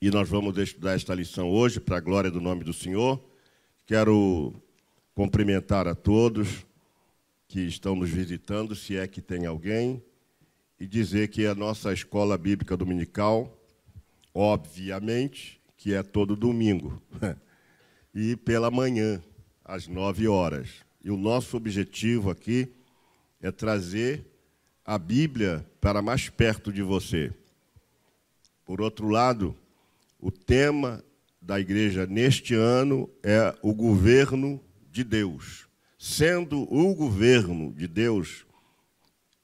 e nós vamos estudar esta lição hoje, para a glória do nome do Senhor. Quero cumprimentar a todos que estão nos visitando, se é que tem alguém, e dizer que a nossa escola bíblica dominical, obviamente, que é todo domingo, e pela manhã, às 9 horas. E o nosso objetivo aqui é trazer a Bíblia para mais perto de você. Por outro lado, o tema da igreja neste ano é o governo de Deus. Sendo o governo de Deus,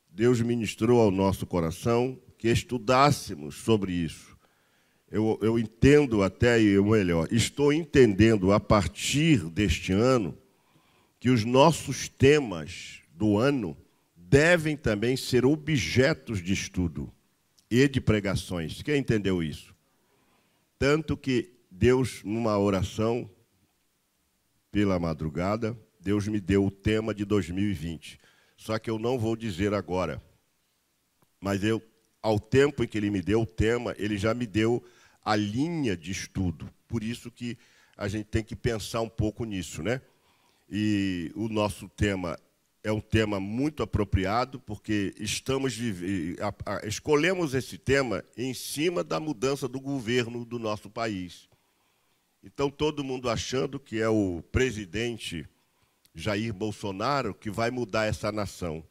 Deus ministrou ao nosso coração que estudássemos sobre isso. Eu entendo até, e melhor, estou entendendo a partir deste ano que os nossos temas do ano devem também ser objetos de estudo e de pregações. Quem entendeu isso? Tanto que Deus, numa oração pela madrugada, Deus me deu o tema de 2020. Só que eu não vou dizer agora. Mas ao tempo em que Ele me deu o tema, Ele já me deu a linha de estudo. Por isso que a gente tem que pensar um pouco nisso, né? E o nosso tema é um tema muito apropriado, porque escolhemos esse tema em cima da mudança do governo do nosso país. Então, todo mundo achando que é o presidente Jair Bolsonaro que vai mudar essa nação.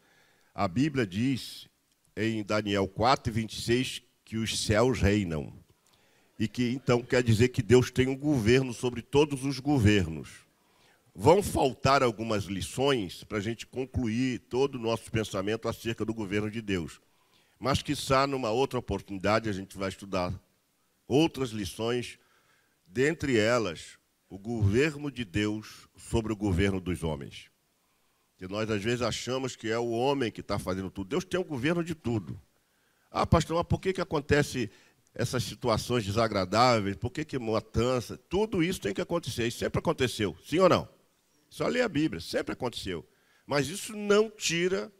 A Bíblia diz, em Daniel 4:26, que os céus reinam. E que, então, quer dizer que Deus tem um governo sobre todos os governos. Vão faltar algumas lições para a gente concluir todo o nosso pensamento acerca do governo de Deus. Mas, quiçá, numa outra oportunidade, a gente vai estudar outras lições, dentre elas, o governo de Deus sobre o governo dos homens. Que nós, às vezes, achamos que é o homem que está fazendo tudo. Deus tem um governo de tudo. Ah, pastor, mas por que acontece essas situações desagradáveis? Por que matança? Tudo isso tem que acontecer. Isso sempre aconteceu. Sim ou não? Só ler a Bíblia. Sempre aconteceu. Mas isso não tira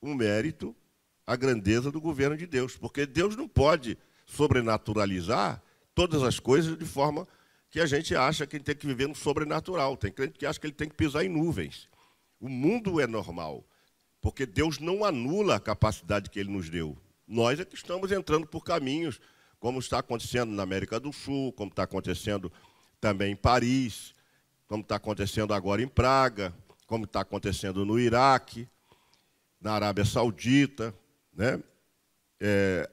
o mérito, a grandeza do governo de Deus. Porque Deus não pode sobrenaturalizar todas as coisas de forma que a gente acha que ele tem que viver no sobrenatural. Tem crente que acha que ele tem que pisar em nuvens. O mundo é normal, porque Deus não anula a capacidade que Ele nos deu. Nós é que estamos entrando por caminhos, como está acontecendo na América do Sul, como está acontecendo também em Paris, como está acontecendo agora em Praga, como está acontecendo no Iraque, na Arábia Saudita, né?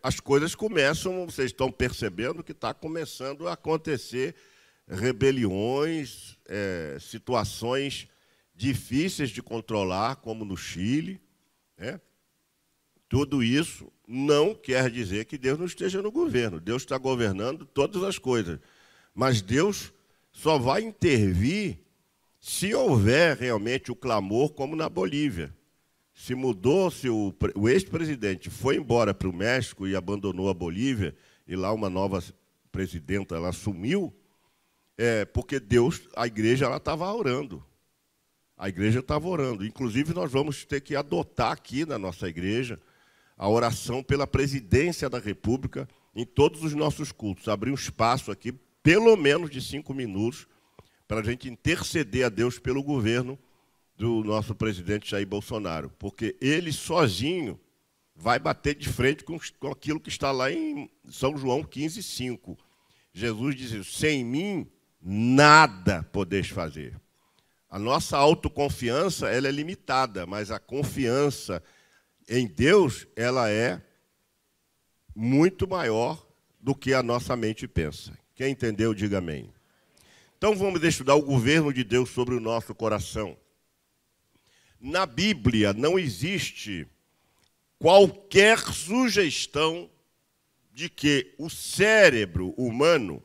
As coisas começam, vocês estão percebendo que está começando a acontecer rebeliões, situações difíceis de controlar, como no Chile, né? Tudo isso não quer dizer que Deus não esteja no governo. Deus está governando todas as coisas. Mas Deus só vai intervir se houver realmente o clamor, como na Bolívia. Se mudou, se o ex-presidente foi embora para o México e abandonou a Bolívia, e lá uma nova presidenta ela assumiu, porque Deus, a igreja estava orando. A igreja estava orando. Inclusive, nós vamos ter que adotar aqui na nossa igreja a oração pela presidência da República em todos os nossos cultos. Abrir um espaço aqui, pelo menos de 5 minutos, para a gente interceder a Deus pelo governo do nosso presidente Jair Bolsonaro. Porque ele sozinho vai bater de frente com aquilo que está lá em São João 15:5. Jesus diz: sem mim, nada podeis fazer. A nossa autoconfiança ela é limitada, mas a confiança em Deus ela é muito maior do que a nossa mente pensa. Quem entendeu, diga amém. Então vamos estudar o governo de Deus sobre o nosso coração. Na Bíblia não existe qualquer sugestão de que o cérebro humano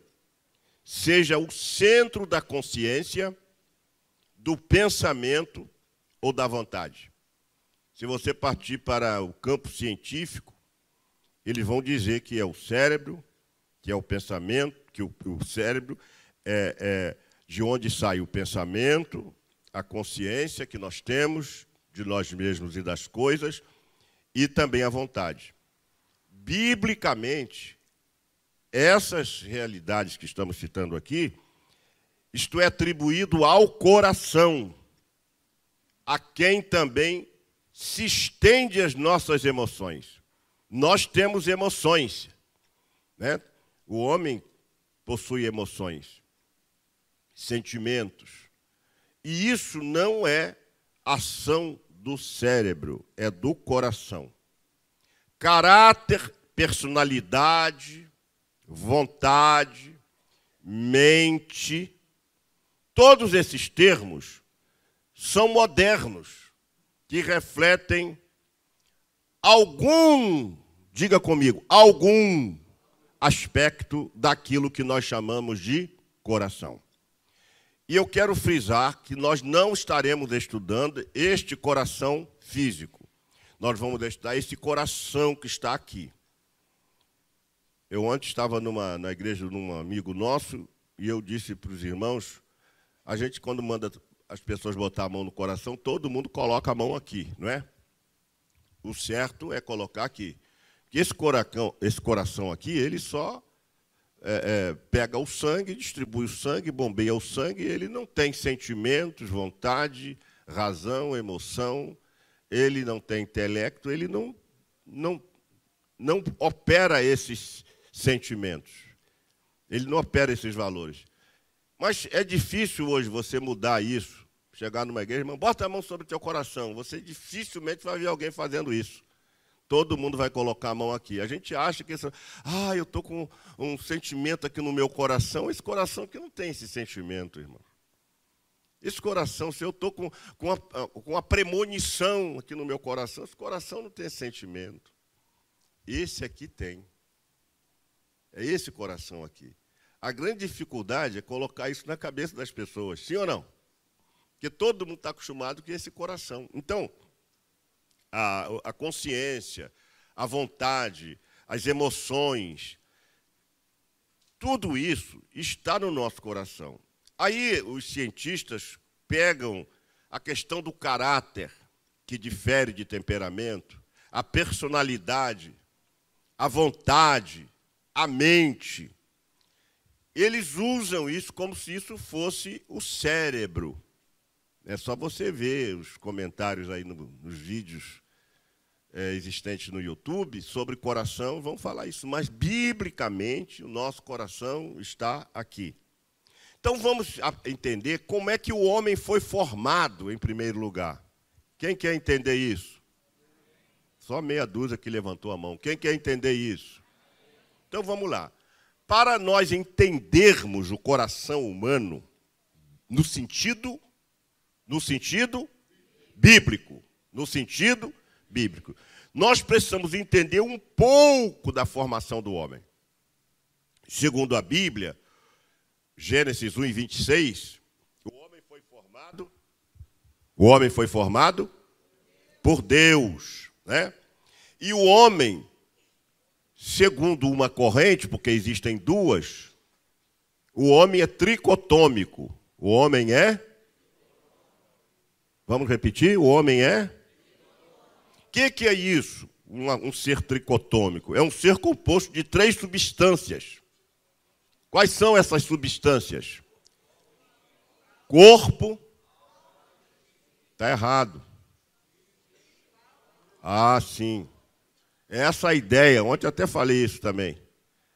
seja o centro da consciência, do pensamento ou da vontade. Se você partir para o campo científico, eles vão dizer que é o cérebro, que é o pensamento, que o cérebro é de onde sai o pensamento, a consciência que nós temos de nós mesmos e das coisas, e também a vontade. Biblicamente, essas realidades que estamos citando aqui, isto é atribuído ao coração, a quem também se estende as nossas emoções. Nós temos emoções, né? O homem possui emoções, sentimentos. E isso não é ação do cérebro, é do coração. Caráter, personalidade, vontade, mente, todos esses termos são modernos, que refletem algum, diga comigo, algum aspecto daquilo que nós chamamos de coração. E eu quero frisar que nós não estaremos estudando este coração físico. Nós vamos estudar esse coração que está aqui. Eu antes estava na igreja de um amigo nosso e eu disse para os irmãos, a gente quando manda as pessoas botar a mão no coração, todo mundo coloca a mão aqui, não é? O certo é colocar aqui. Porque esse coração aqui, ele só pega o sangue, distribui o sangue, bombeia o sangue, ele não tem sentimentos, vontade, razão, emoção, ele não tem intelecto, ele não opera esses sentimentos, ele não opera esses valores. Mas é difícil hoje você mudar isso, chegar numa igreja, irmão, bota a mão sobre o teu coração, você dificilmente vai ver alguém fazendo isso. Todo mundo vai colocar a mão aqui. A gente acha que eu estou com um sentimento aqui no meu coração. Esse coração aqui não tem esse sentimento, irmão. Esse coração, se eu estou com uma premonição aqui no meu coração, esse coração não tem sentimento. Esse aqui tem. É esse coração aqui. A grande dificuldade é colocar isso na cabeça das pessoas, sim ou não? Porque todo mundo está acostumado com esse coração. Então, a consciência, a vontade, as emoções, tudo isso está no nosso coração. Aí os cientistas pegam a questão do caráter, que difere de temperamento, a personalidade, a vontade, a mente. Eles usam isso como se isso fosse o cérebro. É só você ver os comentários aí nos vídeos existentes no YouTube sobre coração, vão falar isso. Mas, biblicamente, o nosso coração está aqui. Então, vamos entender como é que o homem foi formado, em primeiro lugar. Quem quer entender isso? Só meia dúzia que levantou a mão. Quem quer entender isso? Então, vamos lá. Para nós entendermos o coração humano no sentido bíblico, nós precisamos entender um pouco da formação do homem. Segundo a Bíblia, Gênesis 1:26, o homem foi formado por Deus, né? E o homem, segundo uma corrente, porque existem duas, o homem é tricotômico. O homem é? Vamos repetir? O homem é? O que é isso? Um ser tricotômico? É um ser composto de 3 substâncias. Quais são essas substâncias? Corpo. Está errado. Ah, sim. Essa ideia, ontem eu até falei isso também.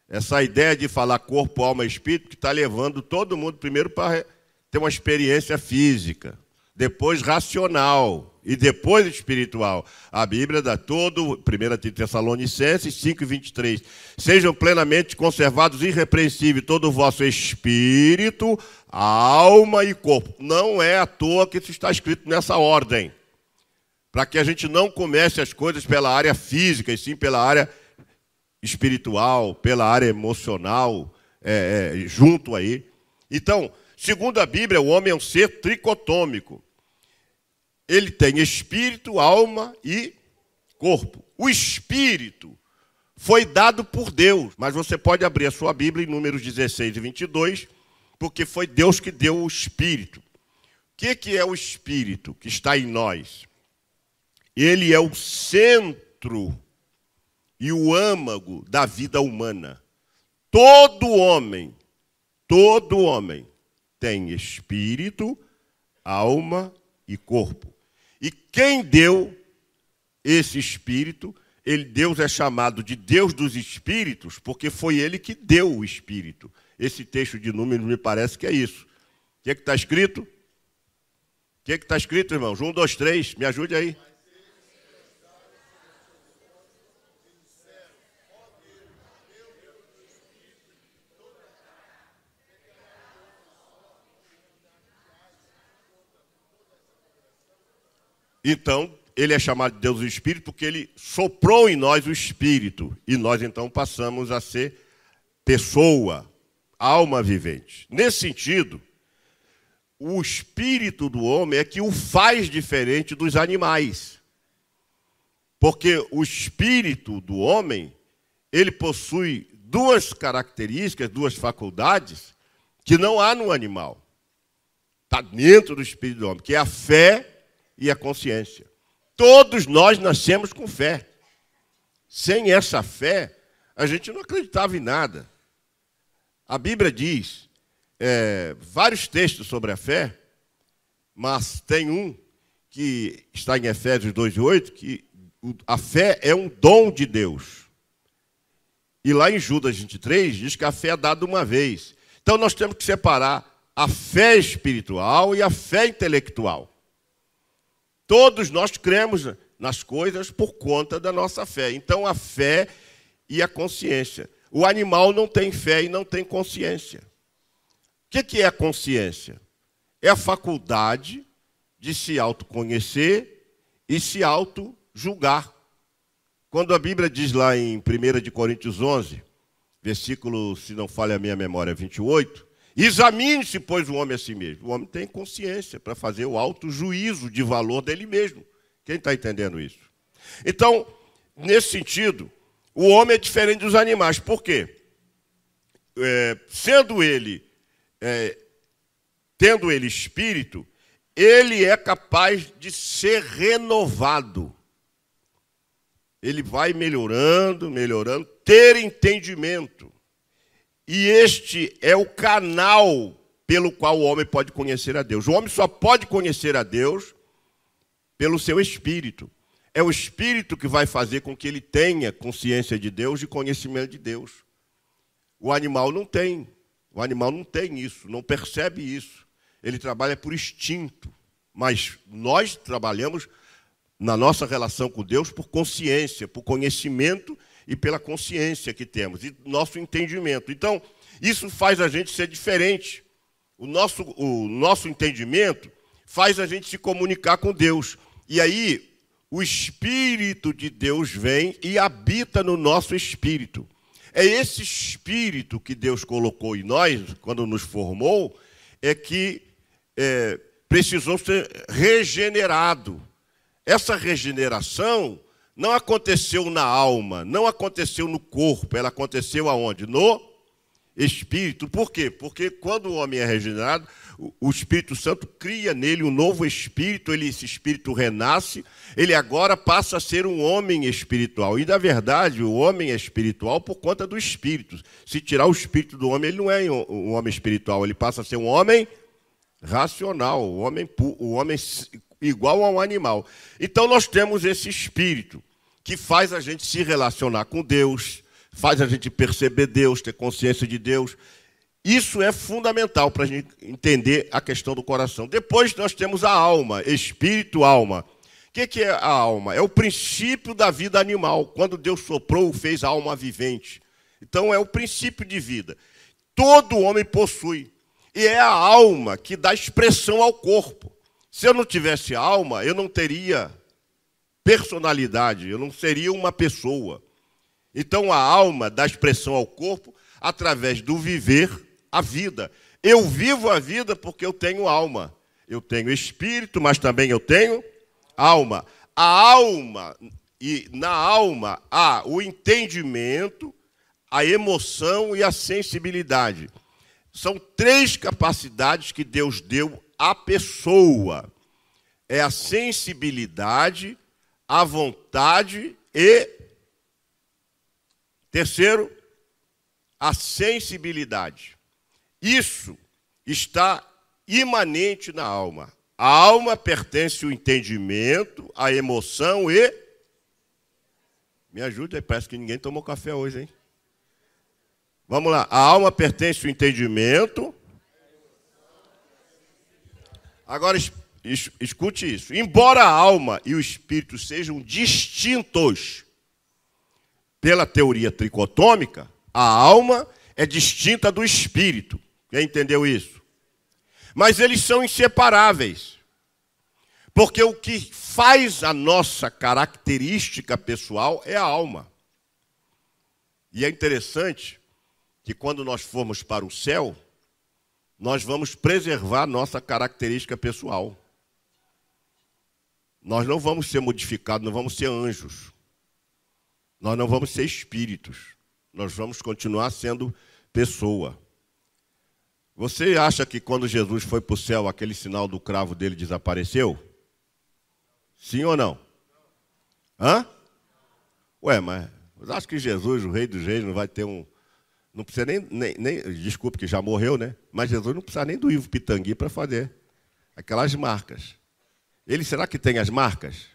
Essa ideia de falar corpo, alma e espírito, que está levando todo mundo primeiro para ter uma experiência física, depois racional e depois espiritual. A Bíblia dá todo, 1 Tessalonicenses 5:23. Sejam plenamente conservados irrepreensíveis todo o vosso espírito, alma e corpo. Não é à toa que isso está escrito nessa ordem. Para que a gente não comece as coisas pela área física, e sim pela área espiritual, pela área emocional, junto aí. Então, segundo a Bíblia, o homem é um ser tricotômico. Ele tem espírito, alma e corpo. O espírito foi dado por Deus, mas você pode abrir a sua Bíblia em Números 16:22, porque foi Deus que deu o espírito. O que é o espírito que está em nós? Ele é o centro e o âmago da vida humana. Todo homem tem espírito, alma e corpo. E quem deu esse espírito, Deus é chamado de Deus dos espíritos, porque foi ele que deu o espírito. Esse texto de Números me parece que é isso. O que está escrito? O que está escrito, irmãos? 1, 2, 3, me ajude aí. Então, ele é chamado de Deus do Espírito porque ele soprou em nós o Espírito. E nós, então, passamos a ser pessoa, alma vivente. Nesse sentido, o espírito do homem é que o faz diferente dos animais. Porque o espírito do homem, ele possui duas características, duas faculdades, que não há no animal. Está dentro do espírito do homem, que é a fé e a consciência. Todos nós nascemos com fé. Sem essa fé, a gente não acreditava em nada. A Bíblia diz vários textos sobre a fé, mas tem um que está em Efésios 2:8, que a fé é um dom de Deus. E lá em Judas 23 diz que a fé é dada uma vez. Então nós temos que separar a fé espiritual e a fé intelectual. Todos nós cremos nas coisas por conta da nossa fé. Então, a fé e a consciência. O animal não tem fé e não tem consciência. O que é a consciência? É a faculdade de se autoconhecer e se auto-julgar. Quando a Bíblia diz lá em 1 de Coríntios 11, versículo, se não falha a minha memória, 28, examine-se, pois, o homem a si mesmo. O homem tem consciência para fazer o auto-juízo de valor dele mesmo. Quem está entendendo isso? Então, nesse sentido, o homem é diferente dos animais. Por quê? Tendo ele espírito, ele é capaz de ser renovado. Ele vai melhorando, ter entendimento. E este é o canal pelo qual o homem pode conhecer a Deus. O homem só pode conhecer a Deus pelo seu espírito. É o espírito que vai fazer com que ele tenha consciência de Deus e conhecimento de Deus. O animal não tem. O animal não tem isso, não percebe isso. Ele trabalha por instinto. Mas nós trabalhamos na nossa relação com Deus por consciência, por conhecimento e pela consciência que temos, e nosso entendimento. Então, isso faz a gente ser diferente. O nosso entendimento faz a gente se comunicar com Deus. E aí, o Espírito de Deus vem e habita no nosso espírito. É esse espírito que Deus colocou em nós, quando nos formou, que precisou ser regenerado. Essa regeneração não aconteceu na alma, não aconteceu no corpo, ela aconteceu aonde? No espírito. Por quê? Porque quando o homem é regenerado, o Espírito Santo cria nele um novo espírito, esse espírito renasce, ele agora passa a ser um homem espiritual. E, na verdade, o homem é espiritual por conta do espírito. Se tirar o espírito do homem, ele não é um homem espiritual, ele passa a ser um homem racional, o homem igual a um animal. Então, nós temos esse espírito que faz a gente se relacionar com Deus, faz a gente perceber Deus, ter consciência de Deus. Isso é fundamental para a gente entender a questão do coração. Depois nós temos a alma, espírito, alma. O que é a alma? É o princípio da vida animal. Quando Deus soprou, fez a alma vivente. Então é o princípio de vida. Todo homem possui. E é a alma que dá expressão ao corpo. Se eu não tivesse alma, eu não teria personalidade, eu não seria uma pessoa. Então a alma dá expressão ao corpo através do viver a vida. Eu vivo a vida porque eu tenho alma. Eu tenho espírito, mas também eu tenho alma. A alma, e na alma há o entendimento, a emoção e a sensibilidade. São três capacidades que Deus deu à pessoa. É a sensibilidade, a vontade e, terceiro, a sensibilidade. Isso está imanente na alma. A alma pertence ao entendimento, à emoção e... Me ajuda aí, parece que ninguém tomou café hoje, hein? Vamos lá. A alma pertence ao entendimento. Agora, escute isso. Embora a alma e o espírito sejam distintos pela teoria tricotômica, a alma é distinta do espírito. Quem entendeu isso? Mas eles são inseparáveis. Porque o que faz a nossa característica pessoal é a alma. E é interessante que quando nós formos para o céu, nós vamos preservar nossa característica pessoal. Nós não vamos ser modificados, não vamos ser anjos. Nós não vamos ser espíritos. Nós vamos continuar sendo pessoa. Você acha que quando Jesus foi para o céu, aquele sinal do cravo dele desapareceu? Sim ou não? Hã? Ué, mas eu acho que Jesus, o Rei dos Reis, não vai ter um... Não precisa nem desculpe que já morreu, né? Mas Jesus não precisa nem do Ivo Pitangui para fazer aquelas marcas. Ele será que tem as marcas?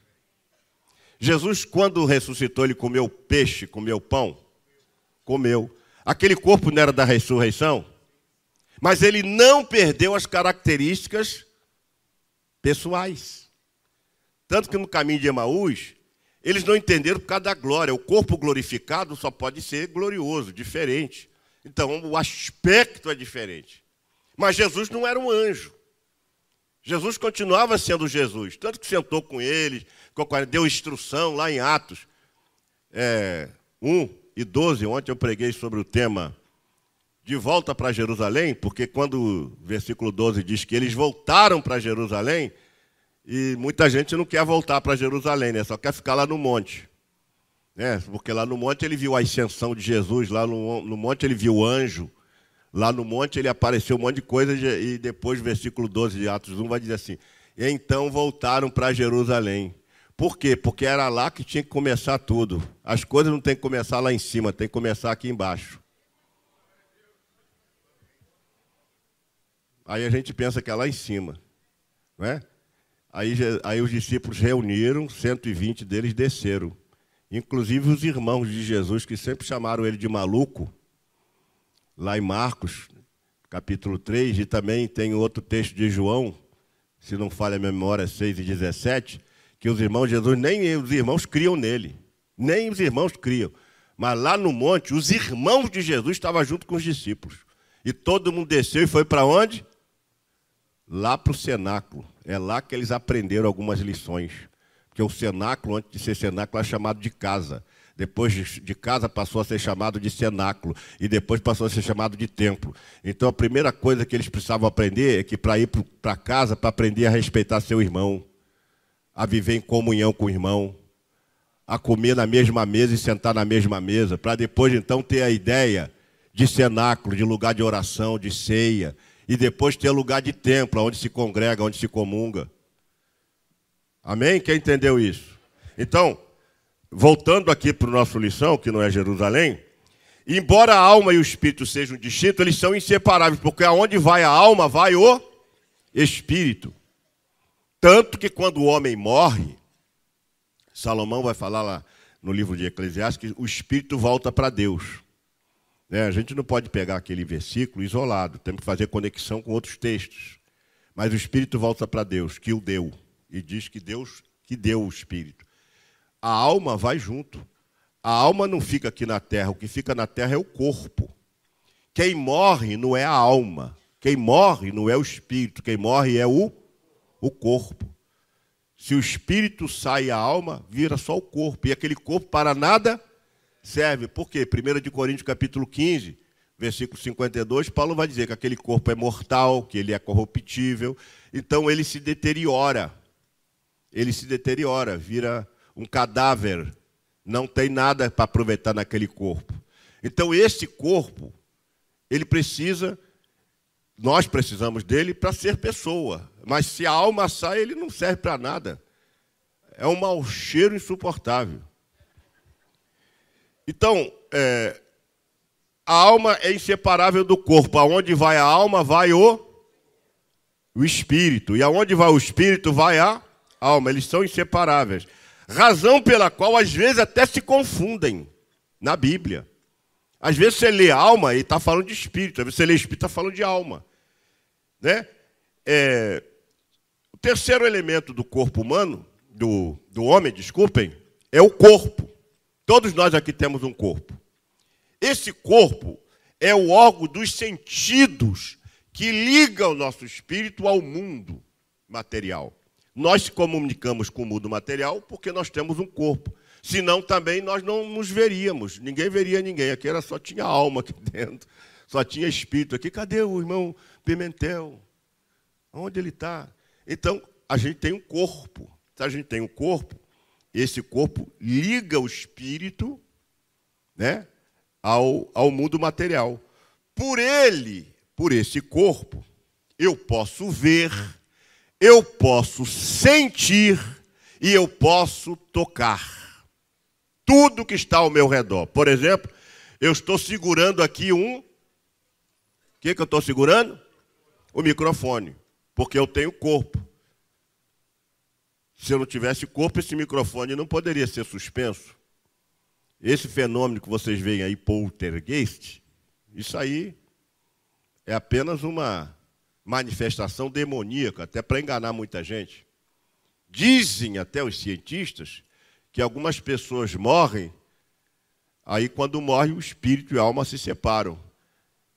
Jesus, quando ressuscitou, ele comeu peixe, comeu pão? Comeu. Aquele corpo não era da ressurreição? Mas ele não perdeu as características pessoais. Tanto que no caminho de Emaús, eles não entenderam por causa da glória. O corpo glorificado só pode ser glorioso, diferente. Então, o aspecto é diferente. Mas Jesus não era um anjo. Jesus continuava sendo Jesus. Tanto que sentou com eles, deu instrução lá em Atos 1 e 12. Ontem eu preguei sobre o tema de volta para Jerusalém, porque quando o versículo 12 diz que eles voltaram para Jerusalém, e muita gente não quer voltar para Jerusalém, né? Só quer ficar lá no monte. Porque lá no monte ele viu a ascensão de Jesus, lá no monte ele viu o anjo, lá no monte ele apareceu um monte de coisa, e depois o versículo 12 de Atos 1 vai dizer assim, e então voltaram para Jerusalém. Por quê? Porque era lá que tinha que começar tudo. As coisas não tem que começar lá em cima, tem que começar aqui embaixo. Aí a gente pensa que é lá em cima, não é? Aí os discípulos reuniram, 120 deles desceram. Inclusive os irmãos de Jesus, que sempre chamaram ele de maluco, lá em Marcos, capítulo 3, e também tem outro texto de João, se não falha a memória, 6 e 17, que os irmãos de Jesus, nem os irmãos criam nele. Nem os irmãos criam. Mas lá no monte, os irmãos de Jesus estavam junto com os discípulos. E todo mundo desceu e foi para onde? Lá para o cenáculo. É lá que eles aprenderam algumas lições. Porque o cenáculo, antes de ser cenáculo, era chamado de casa. Depois de casa passou a ser chamado de cenáculo. E depois passou a ser chamado de templo. Então a primeira coisa que eles precisavam aprender é que para ir para casa, para aprender a respeitar seu irmão, a viver em comunhão com o irmão, a comer na mesma mesa e sentar na mesma mesa, para depois então ter a ideia de cenáculo, de lugar de oração, de ceia, e depois ter lugar de templo, onde se congrega, onde se comunga. Amém? Quem entendeu isso? Então, voltando aqui para a nossa lição, que não é Jerusalém, embora a alma e o espírito sejam distintos, eles são inseparáveis, porque aonde vai a alma, vai o espírito. Tanto que quando o homem morre, Salomão vai falar lá no livro de Eclesiastes, que o espírito volta para Deus. A gente não pode pegar aquele versículo isolado, temos que fazer conexão com outros textos. Mas o espírito volta para Deus, que o deu. E diz que Deus que deu o espírito. A alma vai junto. A alma não fica aqui na terra, o que fica na terra é o corpo. Quem morre não é a alma. Quem morre não é o espírito. Quem morre é o corpo. Se o espírito sai a alma, vira só o corpo. E aquele corpo para nada serve. Por quê? 1 Coríntios capítulo 15, versículo 52, Paulo vai dizer que aquele corpo é mortal, que ele é corruptível. Então ele se deteriora. Ele se deteriora, vira um cadáver. Não tem nada para aproveitar naquele corpo. Então esse corpo, ele precisa... Nós precisamos dele para ser pessoa. Mas se a alma sai, ele não serve para nada. É um mau cheiro insuportável. Então, a alma é inseparável do corpo. Aonde vai a alma, vai o espírito. E aonde vai o espírito, vai a alma. Eles são inseparáveis. Razão pela qual, às vezes, até se confundem na Bíblia. Às vezes você lê alma e está falando de espírito. Às vezes você lê espírito e está falando de alma. Né? O terceiro elemento do corpo humano, do homem, desculpem, é o corpo. Todos nós aqui temos um corpo. Esse corpo é o órgão dos sentidos que liga o nosso espírito ao mundo material. Nós se comunicamos com o mundo material porque nós temos um corpo. Senão também nós não nos veríamos. Ninguém veria ninguém. Aqui só tinha alma aqui dentro. Só tinha espírito aqui. Cadê o irmão Pimentel? Onde ele está? Então, a gente tem um corpo. Se a gente tem um corpo, esse corpo liga o espírito, né, ao mundo material. Por esse corpo, eu posso ver, eu posso sentir e eu posso tocar tudo que está ao meu redor. Por exemplo, eu estou segurando aqui O que eu estou segurando? O microfone, porque eu tenho corpo. Se eu não tivesse corpo, esse microfone não poderia ser suspenso. Esse fenômeno que vocês veem aí, poltergeist, isso aí é apenas uma manifestação demoníaca, até para enganar muita gente. Dizem até os cientistas que algumas pessoas morrem, aí quando morre o espírito e a alma se separam.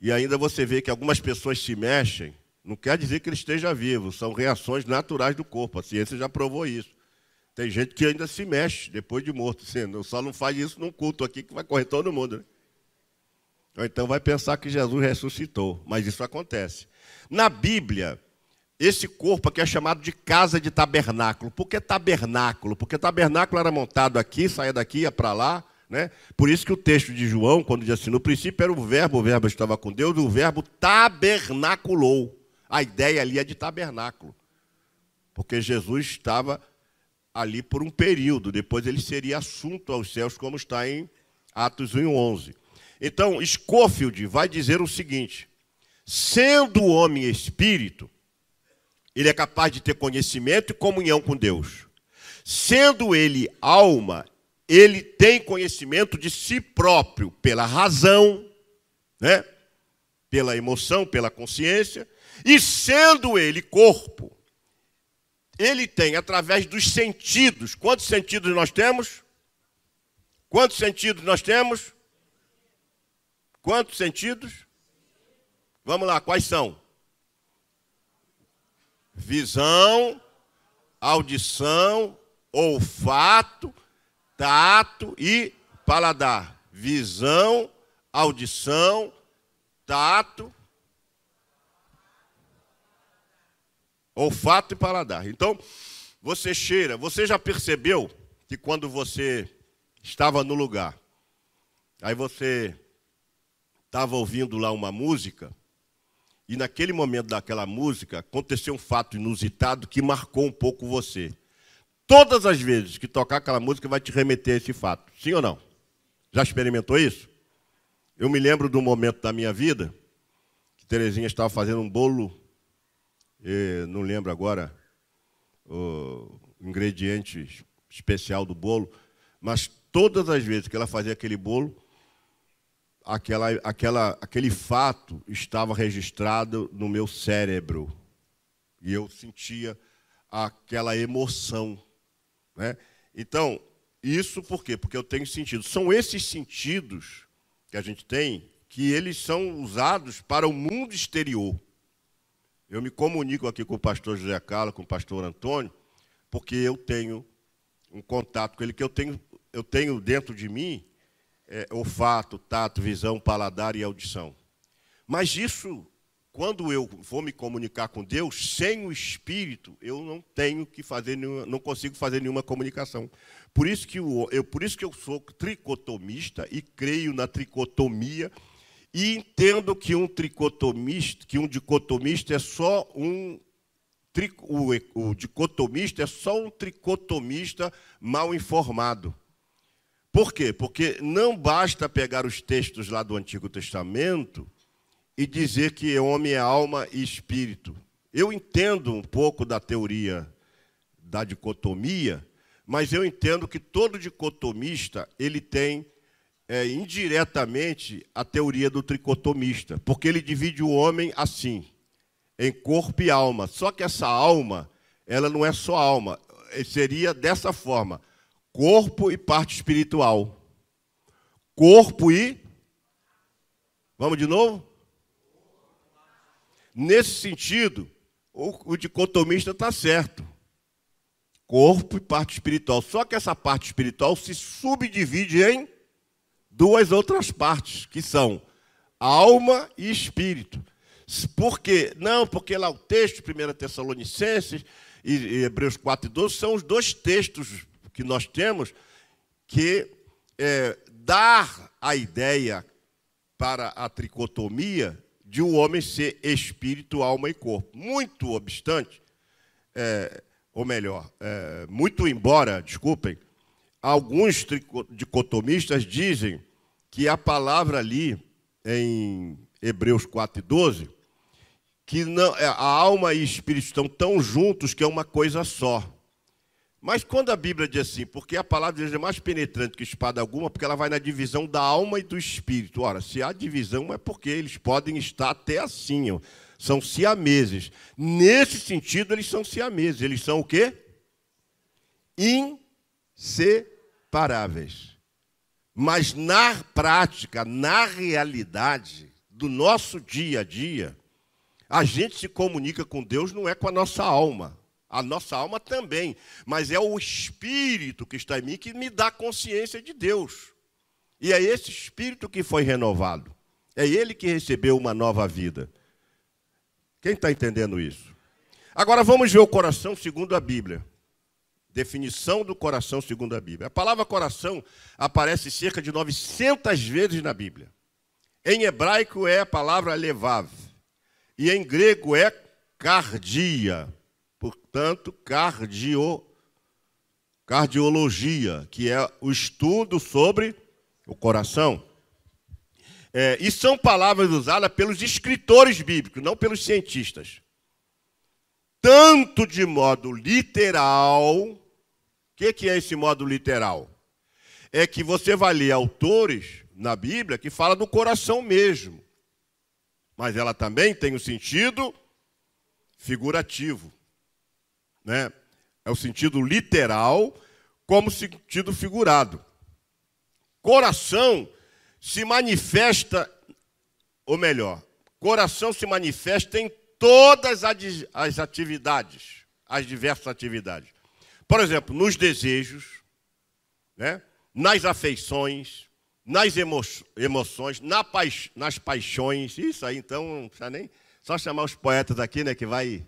E ainda você vê que algumas pessoas se mexem, não quer dizer que ele esteja vivo, são reações naturais do corpo, a ciência já provou isso. Tem gente que ainda se mexe depois de morto, só não faz isso num culto aqui que vai correr todo mundo, né? Ou então vai pensar que Jesus ressuscitou, mas isso acontece. Na Bíblia, esse corpo aqui é chamado de casa de tabernáculo. Por que tabernáculo? Porque tabernáculo era montado aqui, saía daqui, ia para lá, né? Por isso que o texto de João, quando diz assim, no princípio era o verbo estava com Deus, o verbo tabernaculou. A ideia ali é de tabernáculo. Porque Jesus estava ali por um período, depois ele seria assunto aos céus, como está em Atos 1:11. Então, Scofield vai dizer o seguinte, sendo o homem espírito, ele é capaz de ter conhecimento e comunhão com Deus. Sendo ele alma, ele tem conhecimento de si próprio pela razão, né? Pela emoção, pela consciência. E sendo ele corpo, ele tem através dos sentidos. Quantos sentidos nós temos? Quantos sentidos nós temos? Quantos sentidos? Vamos lá, quais são? Visão, audição, olfato, tato e paladar. Visão, audição, tato, olfato e paladar. Então, você cheira. Você já percebeu que quando você estava no lugar, aí você estava ouvindo lá uma música, e naquele momento daquela música, aconteceu um fato inusitado que marcou um pouco você. Todas as vezes que tocar aquela música, vai te remeter a esse fato. Sim ou não? Já experimentou isso? Eu me lembro de um momento da minha vida, que Terezinha estava fazendo um bolo, não lembro agora o ingrediente especial do bolo, mas todas as vezes que ela fazia aquele bolo, aquele fato estava registrado no meu cérebro. E eu sentia aquela emoção, né? Então, isso por quê? Porque eu tenho sentido. São esses sentidos que a gente tem que eles são usados para o mundo exterior. Eu me comunico aqui com o pastor José Carlos, com o pastor Antônio, porque eu tenho um contato com ele, que eu tenho dentro de mim olfato, tato, visão, paladar e audição. Mas isso, quando eu vou me comunicar com Deus, sem o Espírito, eu não consigo fazer nenhuma comunicação. Por isso que eu sou tricotomista e creio na tricotomia e entendo que um dicotomista é só o dicotomista é só um tricotomista mal informado. Por quê? Porque não basta pegar os textos lá do Antigo Testamento e dizer que homem é alma e espírito. Eu entendo um pouco da teoria da dicotomia, mas eu entendo que todo dicotomista ele tem indiretamente a teoria do tricotomista, porque ele divide o homem assim, em corpo e alma. Só que essa alma, ela não é só alma, seria dessa forma: corpo e parte espiritual. Corpo e... Vamos de novo? Nesse sentido, o dicotomista está certo. Corpo e parte espiritual. Só que essa parte espiritual se subdivide em duas outras partes, que são alma e espírito. Por quê? Não, porque lá o texto, 1 Tessalonicenses e Hebreus 4:12, são os dois textos que nós temos que dar a ideia para a tricotomia de o homem ser espírito, alma e corpo. Muito obstante, muito embora, desculpem, alguns dicotomistas dizem que a palavra ali, em Hebreus 4:12, que não, a alma e espírito estão tão juntos que é uma coisa só. Mas quando a Bíblia diz assim, porque a palavra de Deus é mais penetrante que espada alguma, porque ela vai na divisão da alma e do espírito. Ora, se há divisão é porque eles podem estar até assim, ó, são siameses. Nesse sentido, eles são siameses. Eles são o quê? Inseparáveis. Mas na prática, na realidade do nosso dia a dia, a gente se comunica com Deus não é com a nossa alma. A nossa alma também, mas é o Espírito que está em mim que me dá consciência de Deus. E é esse Espírito que foi renovado. É ele que recebeu uma nova vida. Quem está entendendo isso? Agora vamos ver o coração segundo a Bíblia. Definição do coração segundo a Bíblia. A palavra coração aparece cerca de 900 vezes na Bíblia. Em hebraico é a palavra levav. E em grego é cardia. Portanto, cardiologia, que é o estudo sobre o coração. E são palavras usadas pelos escritores bíblicos, não pelos cientistas. Tanto de modo literal. O que é esse modo literal? É que você vai ler autores na Bíblia que falam do coração mesmo. Mas ela também tem um sentido figurativo. Né? É o sentido literal como sentido figurado. Coração se manifesta, ou melhor, coração se manifesta em todas as atividades, as diversas atividades. Por exemplo, nos desejos, né? Nas afeições, nas emoções, nas paixões. Isso aí, então, não precisa nem... Só chamar os poetas aqui, né, que vai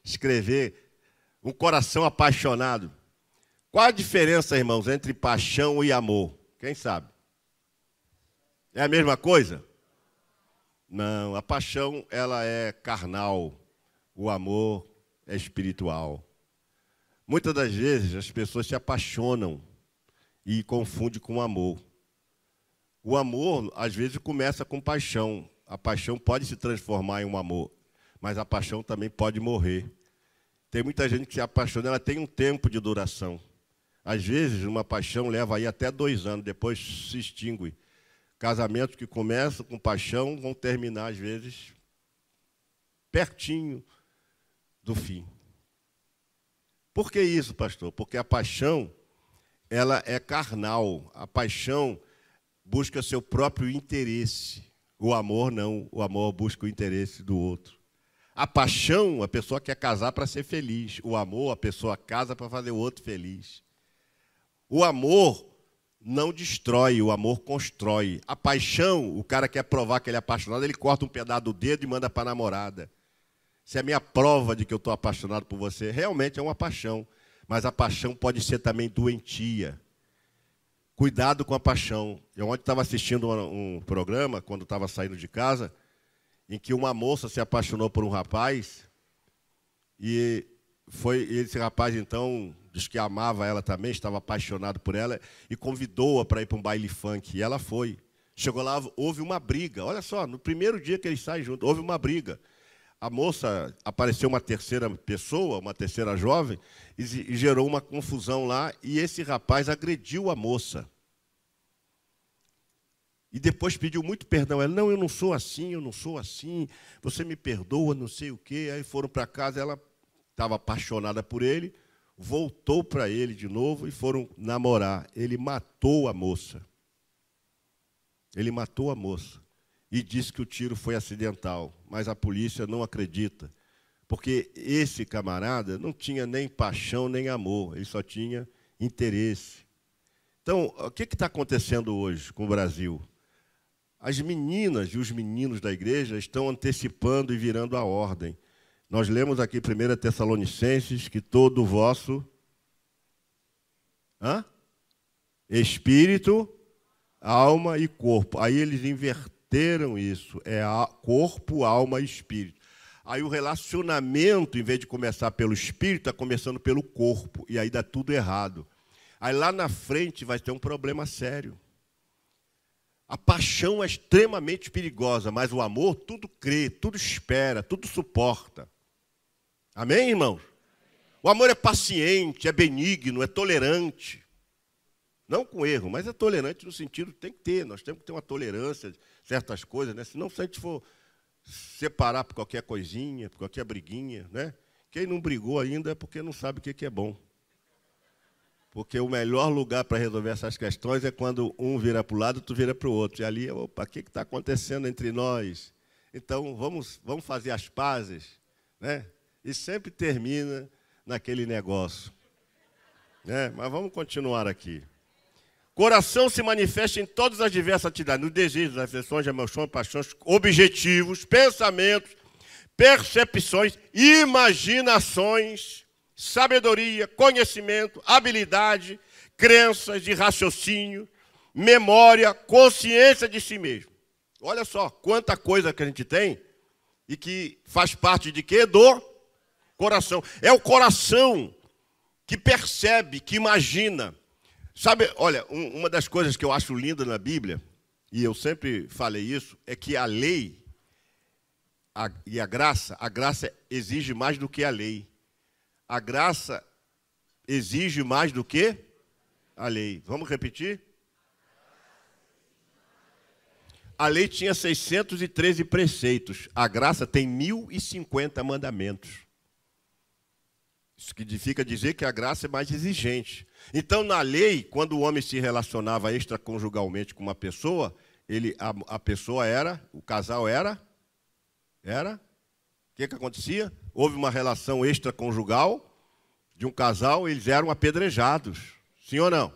escrever um coração apaixonado. Qual a diferença, irmãos, entre paixão e amor? Quem sabe? É a mesma coisa? Não, a paixão ela é carnal, o amor é espiritual. Muitas das vezes as pessoas se apaixonam e confundem com amor. O amor, às vezes, começa com paixão. A paixão pode se transformar em um amor, mas a paixão também pode morrer. Tem muita gente que se apaixona, ela tem um tempo de duração. Às vezes, uma paixão leva aí até 2 anos, depois se extingue. Casamentos que começam com paixão vão terminar, às vezes, pertinho do fim. Por que isso, pastor? Porque a paixão, ela é carnal. A paixão busca seu próprio interesse. O amor não. O amor busca o interesse do outro. A paixão, a pessoa quer casar para ser feliz. O amor, a pessoa casa para fazer o outro feliz. O amor não destrói, o amor constrói. A paixão, o cara quer provar que ele é apaixonado, ele corta um pedaço do dedo e manda para a namorada. Se é a minha prova de que eu estou apaixonado por você, realmente é uma paixão. Mas a paixão pode ser também doentia. Cuidado com a paixão. Eu ontem estava assistindo um programa, quando estava saindo de casa, em que uma moça se apaixonou por um rapaz e esse rapaz, então, diz que amava ela também, estava apaixonado por ela, e convidou-a para ir para um baile funk, e ela foi. Chegou lá, houve uma briga. Olha só, no primeiro dia que eles saem juntos, houve uma briga. A moça, apareceu uma terceira pessoa, uma terceira jovem, e gerou uma confusão lá, e esse rapaz agrediu a moça. E depois pediu muito perdão. Ela, não, eu não sou assim, você me perdoa, não sei o quê. Aí foram para casa, ela estava apaixonada por ele, voltou para ele de novo e foram namorar. Ele matou a moça. Ele matou a moça e disse que o tiro foi acidental, mas a polícia não acredita, porque esse camarada não tinha nem paixão nem amor, ele só tinha interesse. Então, o que está acontecendo hoje com o Brasil? As meninas e os meninos da igreja estão antecipando e virando a ordem. Nós lemos aqui 1 Tessalonicenses que todo o vosso espírito, alma e corpo. Aí eles inverteram isso. É corpo, alma e espírito. Aí o relacionamento, em vez de começar pelo espírito, está começando pelo corpo. E aí dá tudo errado. Aí lá na frente vai ter um problema sério. A paixão é extremamente perigosa, mas o amor tudo crê, tudo espera, tudo suporta. Amém, irmãos? O amor é paciente, é benigno, é tolerante. Não com erro, mas é tolerante no sentido que tem que ter. Nós temos que ter uma tolerância de certas coisas, né? Senão, se a gente for separar por qualquer coisinha, por qualquer briguinha, né? Quem não brigou ainda é porque não sabe o que é bom. Porque o melhor lugar para resolver essas questões é quando um vira para o lado e outro vira para o outro. E ali, opa, o que está acontecendo entre nós? Então, vamos fazer as pazes, né? E sempre termina naquele negócio. Né? Mas vamos continuar aqui. Coração se manifesta em todas as diversas atividades, nos desejos, afeições, emoções, paixões, objetivos, pensamentos, percepções, imaginações, sabedoria, conhecimento, habilidade, crenças de raciocínio, memória, consciência de si mesmo. Olha só quanta coisa que a gente tem e que faz parte de quê? Do coração. É o coração que percebe, que imagina. Sabe, olha, uma das coisas que eu acho linda na Bíblia, e eu sempre falei isso, é que a lei e a graça exige mais do que a lei. A graça exige mais do que a lei. Vamos repetir? A lei tinha 613 preceitos. A graça tem 1050 mandamentos. Isso significa dizer que a graça é mais exigente. Então, na lei, quando o homem se relacionava extraconjugalmente com uma pessoa, a pessoa o casal era? O que acontecia? Houve uma relação extraconjugal de um casal, eles eram apedrejados. Sim ou não?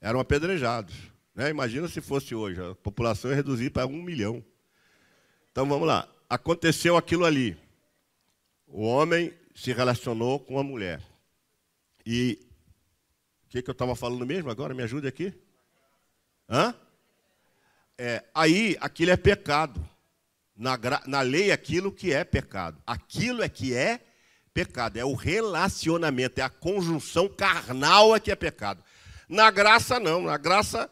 Eram apedrejados. Né? Imagina se fosse hoje, a população ia reduzir para 1 milhão. Então, vamos lá. Aconteceu aquilo ali. O homem se relacionou com a mulher. E o que eu estava falando mesmo agora? Me ajude aqui. Aí, aquilo é pecado. Na lei, aquilo que é pecado. Aquilo é que é pecado. É o relacionamento, é a conjunção carnal que é pecado. Na graça, não. Na graça,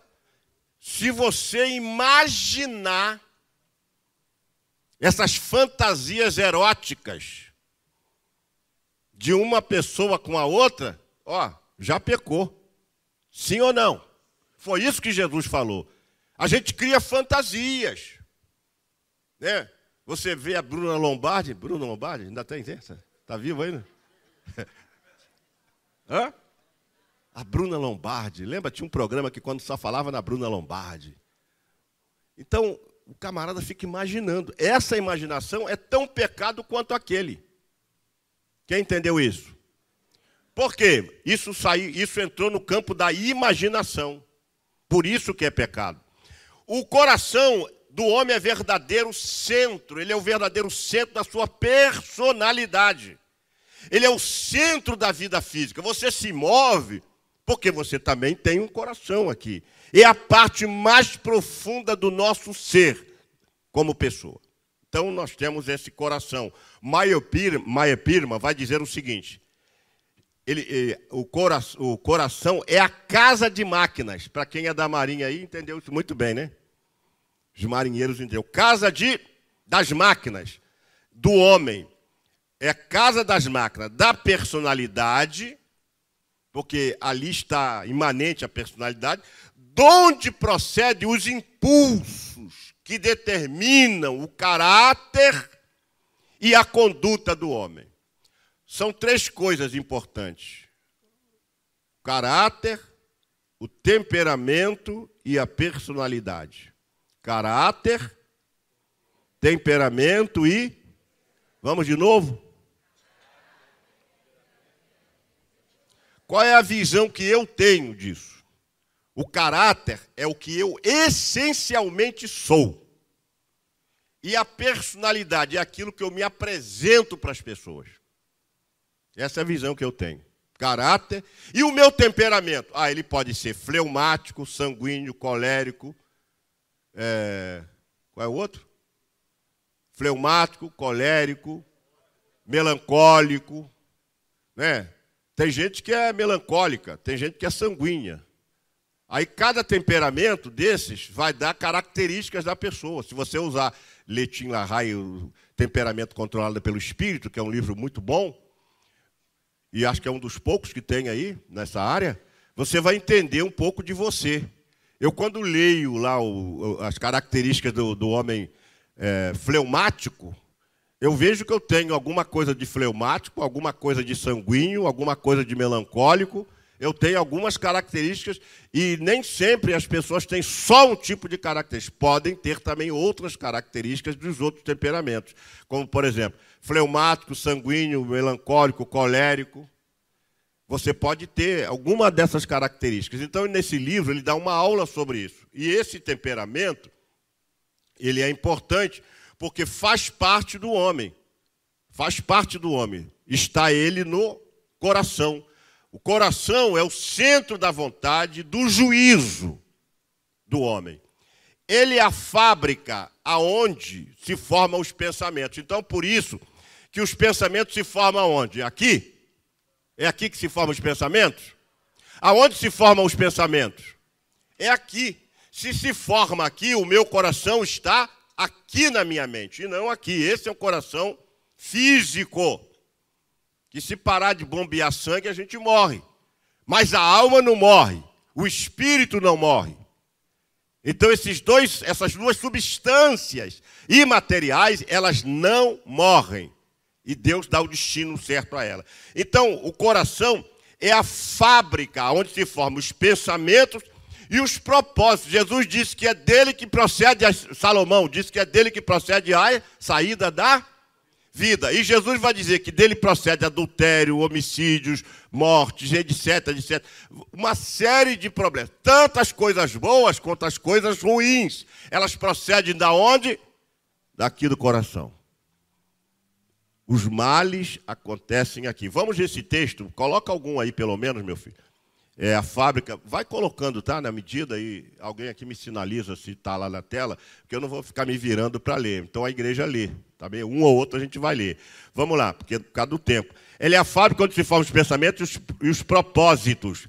se você imaginar essas fantasias eróticas de uma pessoa com a outra, já pecou. Sim ou não? Foi isso que Jesus falou. A gente cria fantasias. Né? Você vê a Bruna Lombardi, ainda tem essa? Está vivo ainda? A Bruna Lombardi, lembra? Tinha um programa que quando só falava na Bruna Lombardi. Então, o camarada fica imaginando. Essa imaginação é tão pecado quanto aquele. Quem entendeu isso? Por quê? Isso entrou no campo da imaginação. Por isso que é pecado. O coração do homem é verdadeiro centro. Ele é o verdadeiro centro da sua personalidade. Ele é o centro da vida física. Você se move porque você também tem um coração aqui. É a parte mais profunda do nosso ser como pessoa. Então, nós temos esse coração. Maya Pirma vai dizer o seguinte: o coração é a casa de máquinas. Para quem é da Marinha aí, entendeu isso muito bem, né? Os marinheiros entenderam. Casa das máquinas do homem. É a casa das máquinas da personalidade, porque ali está imanente a personalidade, de onde procedem os impulsos que determinam o caráter e a conduta do homem. São três coisas importantes: o caráter, o temperamento e a personalidade. Caráter, temperamento e... Vamos de novo? Qual é a visão que eu tenho disso? O caráter é o que eu essencialmente sou. E a personalidade é aquilo que eu me apresento para as pessoas. Essa é a visão que eu tenho. Caráter. E o meu temperamento? Ele pode ser fleumático, sanguíneo, colérico. Qual é o outro? Fleumático, colérico, melancólico, né? Tem gente que é melancólica, tem gente que é sanguínea. Aí cada temperamento desses vai dar características da pessoa. Se você usar Letin Larraí, o Temperamento Controlado pelo Espírito, que é um livro muito bom, e acho que é um dos poucos que tem aí nessa área, você vai entender um pouco de você. Eu, quando leio lá as características do homem fleumático, eu vejo que eu tenho alguma coisa de fleumático, alguma coisa de sanguíneo, alguma coisa de melancólico. Eu tenho algumas características e nem sempre as pessoas têm só um tipo de característica. Podem ter também outras características dos outros temperamentos. Como, por exemplo, fleumático, sanguíneo, melancólico, colérico. Você pode ter alguma dessas características. Então, nesse livro, ele dá uma aula sobre isso. E esse temperamento, ele é importante porque faz parte do homem. Faz parte do homem. Está ele no coração. O coração é o centro da vontade, do juízo do homem. Ele é a fábrica aonde se formam os pensamentos. Então, por isso que os pensamentos se formam aonde? Aqui? É aqui que se formam os pensamentos? Aonde se formam os pensamentos? É aqui. Se forma aqui, o meu coração está aqui na minha mente, e não aqui. Esse é o coração físico, que se parar de bombear sangue, a gente morre. Mas a alma não morre, o espírito não morre. Então essas duas substâncias imateriais, elas não morrem. E Deus dá o destino certo para ela. Então, o coração é a fábrica onde se formam os pensamentos e os propósitos. Jesus disse que é dele que procede, Salomão disse que é dele que procede a saída da vida. E Jesus vai dizer que dele procede adultério, homicídios, mortes, etc, etc. Uma série de problemas. Tantas coisas boas quanto as coisas ruins. Elas procedem da onde? Daqui do coração. Os males acontecem aqui. Vamos ver esse texto. Coloca algum aí, pelo menos, meu filho. É a fábrica. Vai colocando, tá? Na medida aí. Alguém aqui me sinaliza se está lá na tela, porque eu não vou ficar me virando para ler. Então a igreja lê. Tá bem? Um ou outro a gente vai ler. Vamos lá, porque por causa do tempo. Ele é a fábrica onde se formam os pensamentos e os propósitos.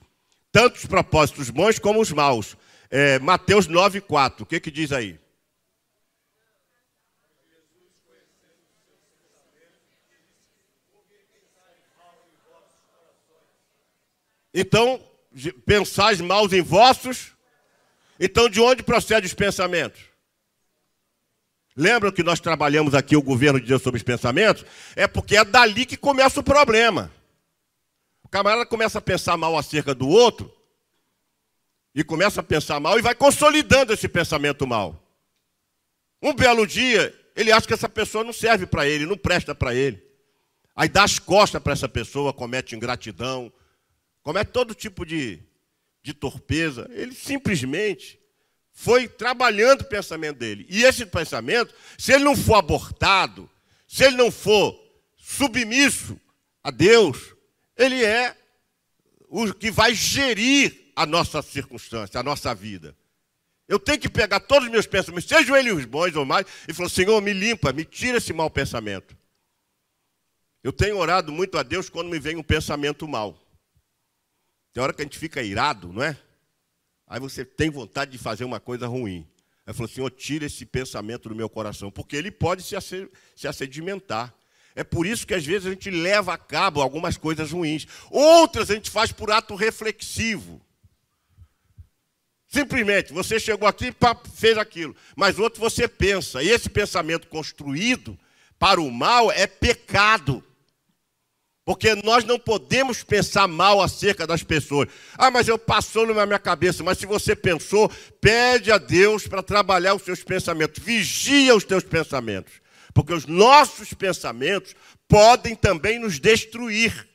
Tanto os propósitos bons como os maus. Mateus 9,4. O que diz aí? Então, pensais maus em vossos. Então, de onde procedem os pensamentos? Lembram que nós trabalhamos aqui o governo de Deus sobre os pensamentos? É porque é dali que começa o problema. O camarada começa a pensar mal acerca do outro, e começa a pensar mal e vai consolidando esse pensamento mal. Um belo dia, ele acha que essa pessoa não serve para ele, não presta para ele. Aí dá as costas para essa pessoa, comete ingratidão, comete todo tipo de torpeza. Ele simplesmente foi trabalhando o pensamento dele. E esse pensamento, se ele não for abortado, se ele não for submisso a Deus, ele é o que vai gerir a nossa circunstância, a nossa vida. Eu tenho que pegar todos os meus pensamentos, sejam eles os bons ou mais, e falar: Senhor, me limpa, me tira esse mau pensamento. Eu tenho orado muito a Deus quando me vem um pensamento mau. Tem hora que a gente fica irado, não é? Aí você tem vontade de fazer uma coisa ruim. Aí falou, Senhor, tira esse pensamento do meu coração, porque ele pode se assedimentar. É por isso que às vezes a gente leva a cabo algumas coisas ruins. Outras a gente faz por ato reflexivo. Simplesmente, você chegou aqui e fez aquilo. Mas outro você pensa. E esse pensamento construído para o mal é pecado. Porque nós não podemos pensar mal acerca das pessoas. Ah, mas passou na minha cabeça. Mas se você pensou, pede a Deus para trabalhar os seus pensamentos. Vigia os teus pensamentos. Porque os nossos pensamentos podem também nos destruir.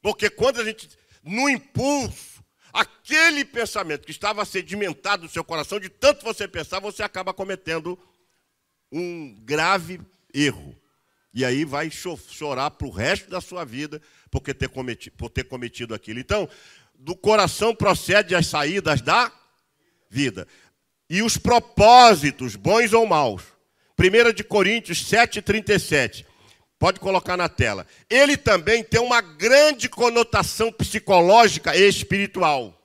Porque quando a gente, no impulso, aquele pensamento que estava sedimentado no seu coração, de tanto você pensar, você acaba cometendo um grave erro. E aí vai chorar para o resto da sua vida por ter cometido aquilo. Então, do coração procede as saídas da vida. E os propósitos, bons ou maus. 1 Coríntios 7,37. Pode colocar na tela. Ele também tem uma grande conotação psicológica e espiritual.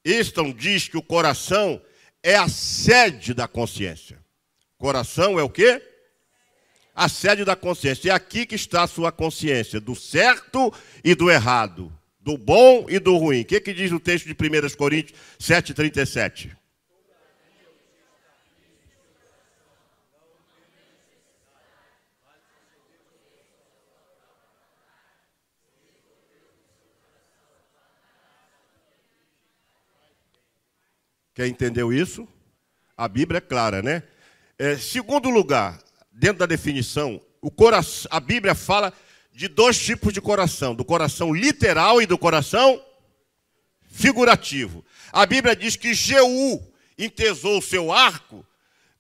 Easton diz que o coração é a sede da consciência. Coração é o quê? A sede da consciência. É aqui que está a sua consciência, do certo e do errado, do bom e do ruim. O que diz o texto de 1 Coríntios 7,37? Quem entendeu isso? A Bíblia é clara, né? Segundo lugar, dentro da definição, a Bíblia fala de dois tipos de coração. Do coração literal e do coração figurativo. A Bíblia diz que Jeú entesou o seu arco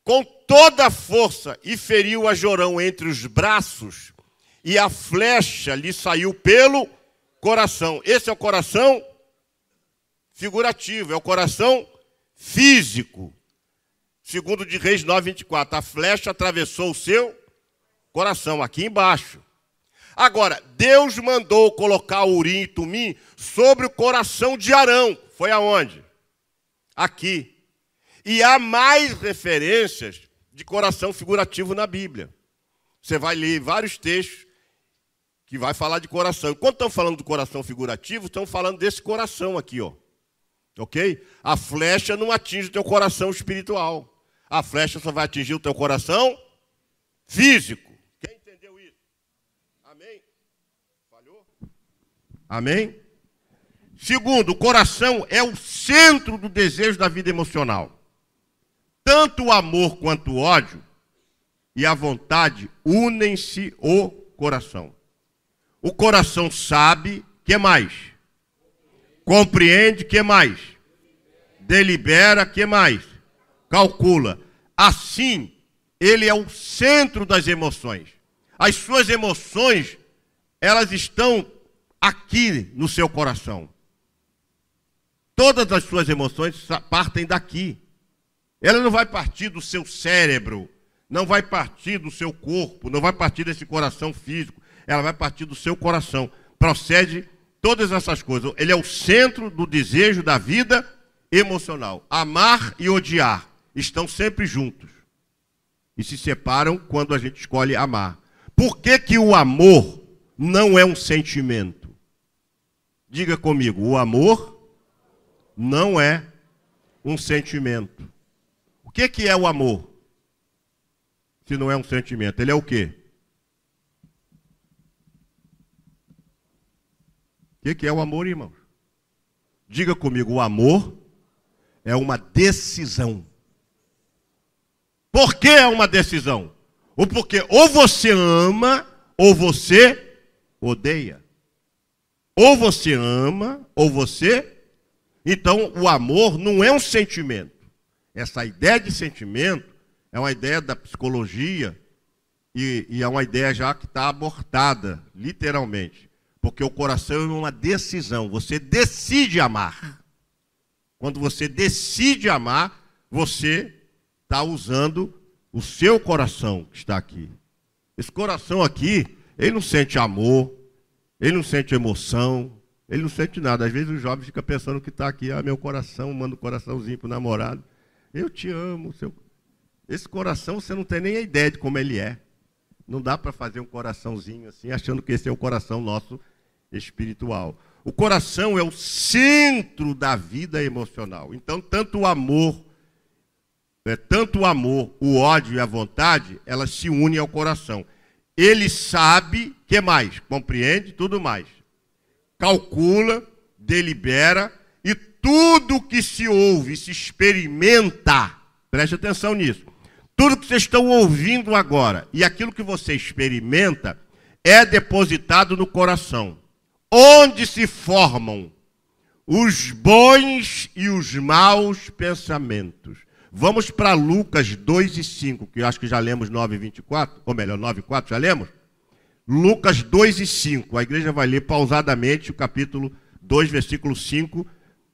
com toda a força e feriu a Jorão entre os braços. E a flecha lhe saiu pelo coração. Esse é o coração figurativo, é o coração físico. Segundo de Reis 9:24, a flecha atravessou o seu coração, aqui embaixo. Agora, Deus mandou colocar o Urim e Tumim sobre o coração de Arão. Foi aonde? Aqui. E há mais referências de coração figurativo na Bíblia. Você vai ler vários textos que vai falar de coração. Quando estão falando do coração figurativo, estão falando desse coração aqui, ó. Ok? A flecha não atinge o teu coração espiritual. A flecha só vai atingir o teu coração físico. Quem entendeu isso? Amém? Falhou? Amém? Segundo, o coração é o centro do desejo da vida emocional. Tanto o amor quanto o ódio e a vontade unem-se ao coração. O coração sabe, que mais? Compreende, que mais? Delibera, que mais? Calcula. Assim, ele é o centro das emoções. As suas emoções, elas estão aqui no seu coração. Todas as suas emoções partem daqui. Ela não vai partir do seu cérebro, não vai partir do seu corpo, não vai partir desse coração físico. Ela vai partir do seu coração. Procede todas essas coisas. Ele é o centro do desejo da vida emocional. Amar e odiar estão sempre juntos. E se separam quando a gente escolhe amar. Por que que o amor não é um sentimento? Diga comigo, o amor não é um sentimento. O que que é o amor? Se não é um sentimento, ele é o quê? O que é o amor, irmãos? Diga comigo, o amor é uma decisão. Por que é uma decisão? Porque ou você ama, ou você odeia. Ou você ama, ou você... Então, o amor não é um sentimento. Essa ideia de sentimento é uma ideia da psicologia e é uma ideia já que está abortada, literalmente. Porque o coração é uma decisão. Você decide amar. Quando você decide amar, você está usando o seu coração que está aqui. Esse coração aqui, ele não sente amor, ele não sente emoção, Ele não sente nada. Às vezes os jovens ficam pensando que está aqui, meu coração, manda um coraçãozinho para o namorado. Eu te amo. Esse coração você não tem nem a ideia de como ele é. Não dá para fazer um coraçãozinho assim, achando que esse é o coração nosso espiritual. O coração é o centro da vida emocional. Então, tanto o amor, o ódio e a vontade, elas se unem ao coração. Ele sabe, que mais? Compreende, tudo mais. Calcula, delibera, e tudo que se ouve, se experimenta, preste atenção nisso. Tudo que vocês estão ouvindo agora e aquilo que você experimenta é depositado no coração, onde se formam os bons e os maus pensamentos. Vamos para Lucas 2:5, que eu acho que já lemos 9:24, ou melhor, 9:4, já lemos? Lucas 2:5, a igreja vai ler pausadamente o capítulo 2, versículo 5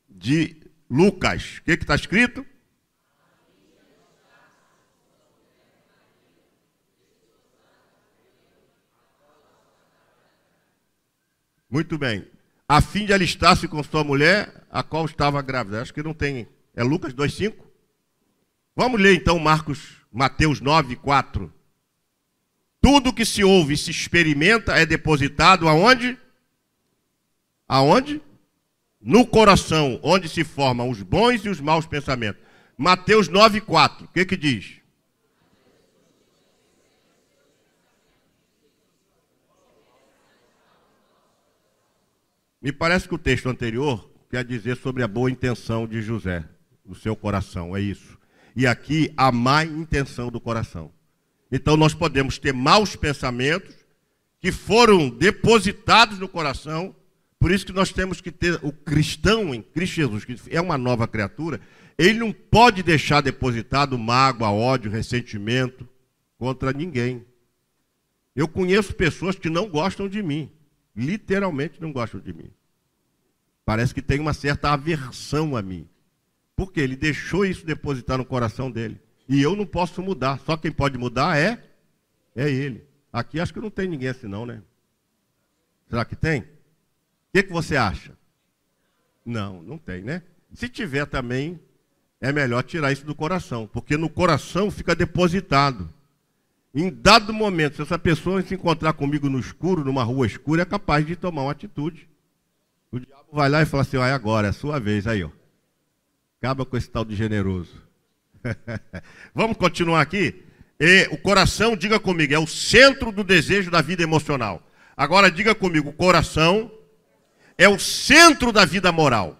de Lucas. O que está escrito? Muito bem. A fim de alistar-se com sua mulher, a qual estava grávida. Acho que não tem. É Lucas 2:5? Vamos ler então Mateus 9:4. Tudo que se ouve e se experimenta é depositado aonde? Aonde? No coração, onde se formam os bons e os maus pensamentos. Mateus 9:4. O que diz? Me parece que o texto anterior quer dizer sobre a boa intenção de José, no seu coração, é isso. E aqui, a má intenção do coração. Então, nós podemos ter maus pensamentos que foram depositados no coração, por isso que nós temos que ter o cristão em Cristo Jesus, que é uma nova criatura, ele não pode deixar depositado mágoa, ódio, ressentimento contra ninguém. Eu conheço pessoas que não gostam de mim. Literalmente não gostam de mim. Parece que tem uma certa aversão a mim. Porque ele deixou isso depositar no coração dele. E eu não posso mudar. Só quem pode mudar é ele. Aqui acho que não tem ninguém assim não, né? Será que tem? O que você acha? Não, não tem, né? Se tiver também, é melhor tirar isso do coração. Porque no coração fica depositado. Em dado momento, se essa pessoa se encontrar comigo no escuro, numa rua escura, é capaz de tomar uma atitude. O diabo vai lá e fala assim, olha agora, é a sua vez, aí ó. Acaba com esse tal de generoso. Vamos continuar aqui? O coração, diga comigo, é o centro do desejo da vida emocional. Agora diga comigo, o coração é o centro da vida moral.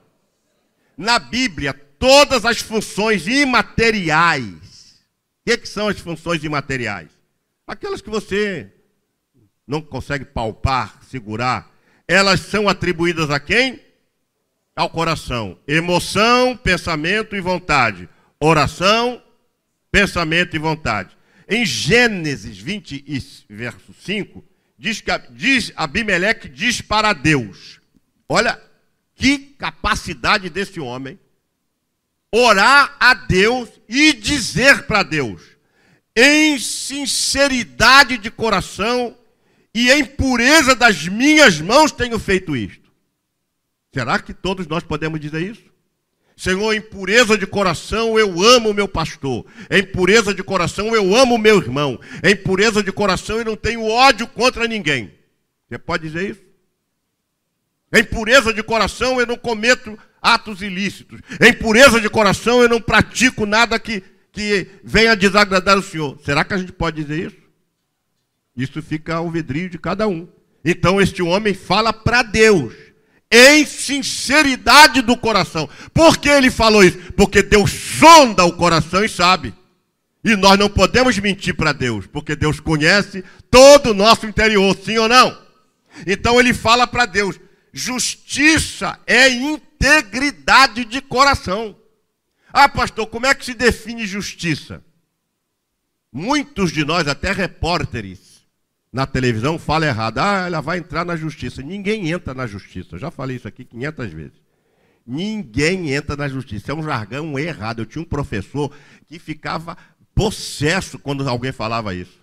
Na Bíblia, todas as funções imateriais. O que são as funções imateriais? Aquelas que você não consegue palpar, segurar, elas são atribuídas a quem? Ao coração. Emoção, pensamento e vontade. Oração, pensamento e vontade. Em Gênesis 20, verso 5, Abimeleque diz para Deus, olha que capacidade desse homem, orar a Deus e dizer para Deus, em sinceridade de coração e em pureza das minhas mãos tenho feito isto. Será que todos nós podemos dizer isso? Senhor, em pureza de coração eu amo o meu pastor. Em pureza de coração eu amo o meu irmão. Em pureza de coração eu não tenho ódio contra ninguém. Você pode dizer isso? Em pureza de coração eu não cometo atos ilícitos. Em pureza de coração eu não pratico nada que venha desagradar o Senhor. Será que a gente pode dizer isso? Isso fica ao vidrio de cada um. Então este homem fala para Deus, em sinceridade do coração. Por que ele falou isso? Porque Deus sonda o coração e sabe. E nós não podemos mentir para Deus, porque Deus conhece todo o nosso interior, sim ou não? Então ele fala para Deus, justiça é integridade de coração. Ah, pastor, como é que se define justiça? Muitos de nós, até repórteres na televisão, falam errado. Ah, ela vai entrar na justiça. Ninguém entra na justiça. Eu já falei isso aqui 500 vezes. Ninguém entra na justiça. É um jargão errado. Eu tinha um professor que ficava possesso quando alguém falava isso.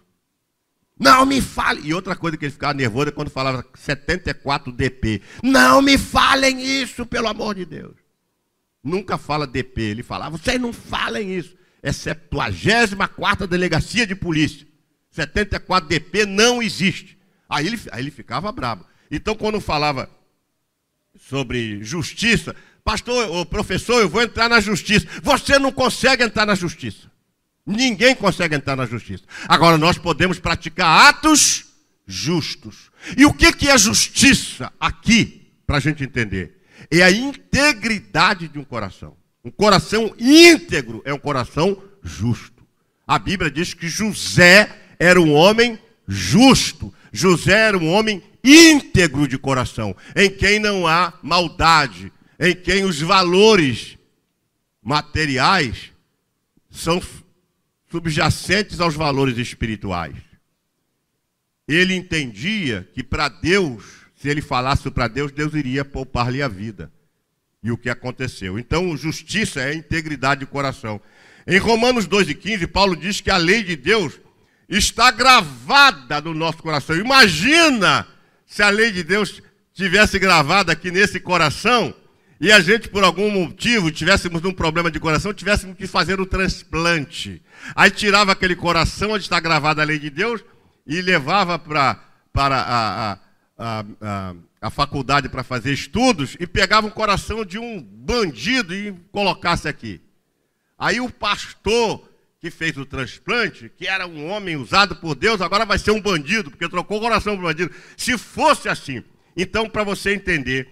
Não me fale. E outra coisa que ele ficava nervoso é quando falava 74 DP. Não me falem isso, pelo amor de Deus. Nunca fala DP. Ele falava, vocês não falem isso. É 74ª Delegacia de Polícia. 74 DP não existe. Aí ele ficava bravo. Então, quando falava sobre justiça, pastor, ou professor, eu vou entrar na justiça. Você não consegue entrar na justiça. Ninguém consegue entrar na justiça. Agora, nós podemos praticar atos justos. E o que é justiça aqui, para a gente entender? É a integridade de um coração. Um coração íntegro é um coração justo. A Bíblia diz que José era um homem justo. José era um homem íntegro de coração, em quem não há maldade, em quem os valores materiais são subjacentes aos valores espirituais. Ele entendia que para Deus, se ele falasse para Deus, Deus iria poupar-lhe a vida. E o que aconteceu? Então, justiça é integridade de coração. Em Romanos 2,15, Paulo diz que a lei de Deus está gravada no nosso coração. Imagina se a lei de Deus tivesse gravada aqui nesse coração e a gente, por algum motivo, tivéssemos um problema de coração, tivéssemos que fazer um transplante. Aí tirava aquele coração onde está gravada a lei de Deus e levava para a faculdade para fazer estudos e pegava um coração de um bandido e colocasse aqui. Aí o pastor que fez o transplante, que era um homem usado por Deus, agora vai ser um bandido, porque trocou o coração para o bandido. Se fosse assim, então, para você entender,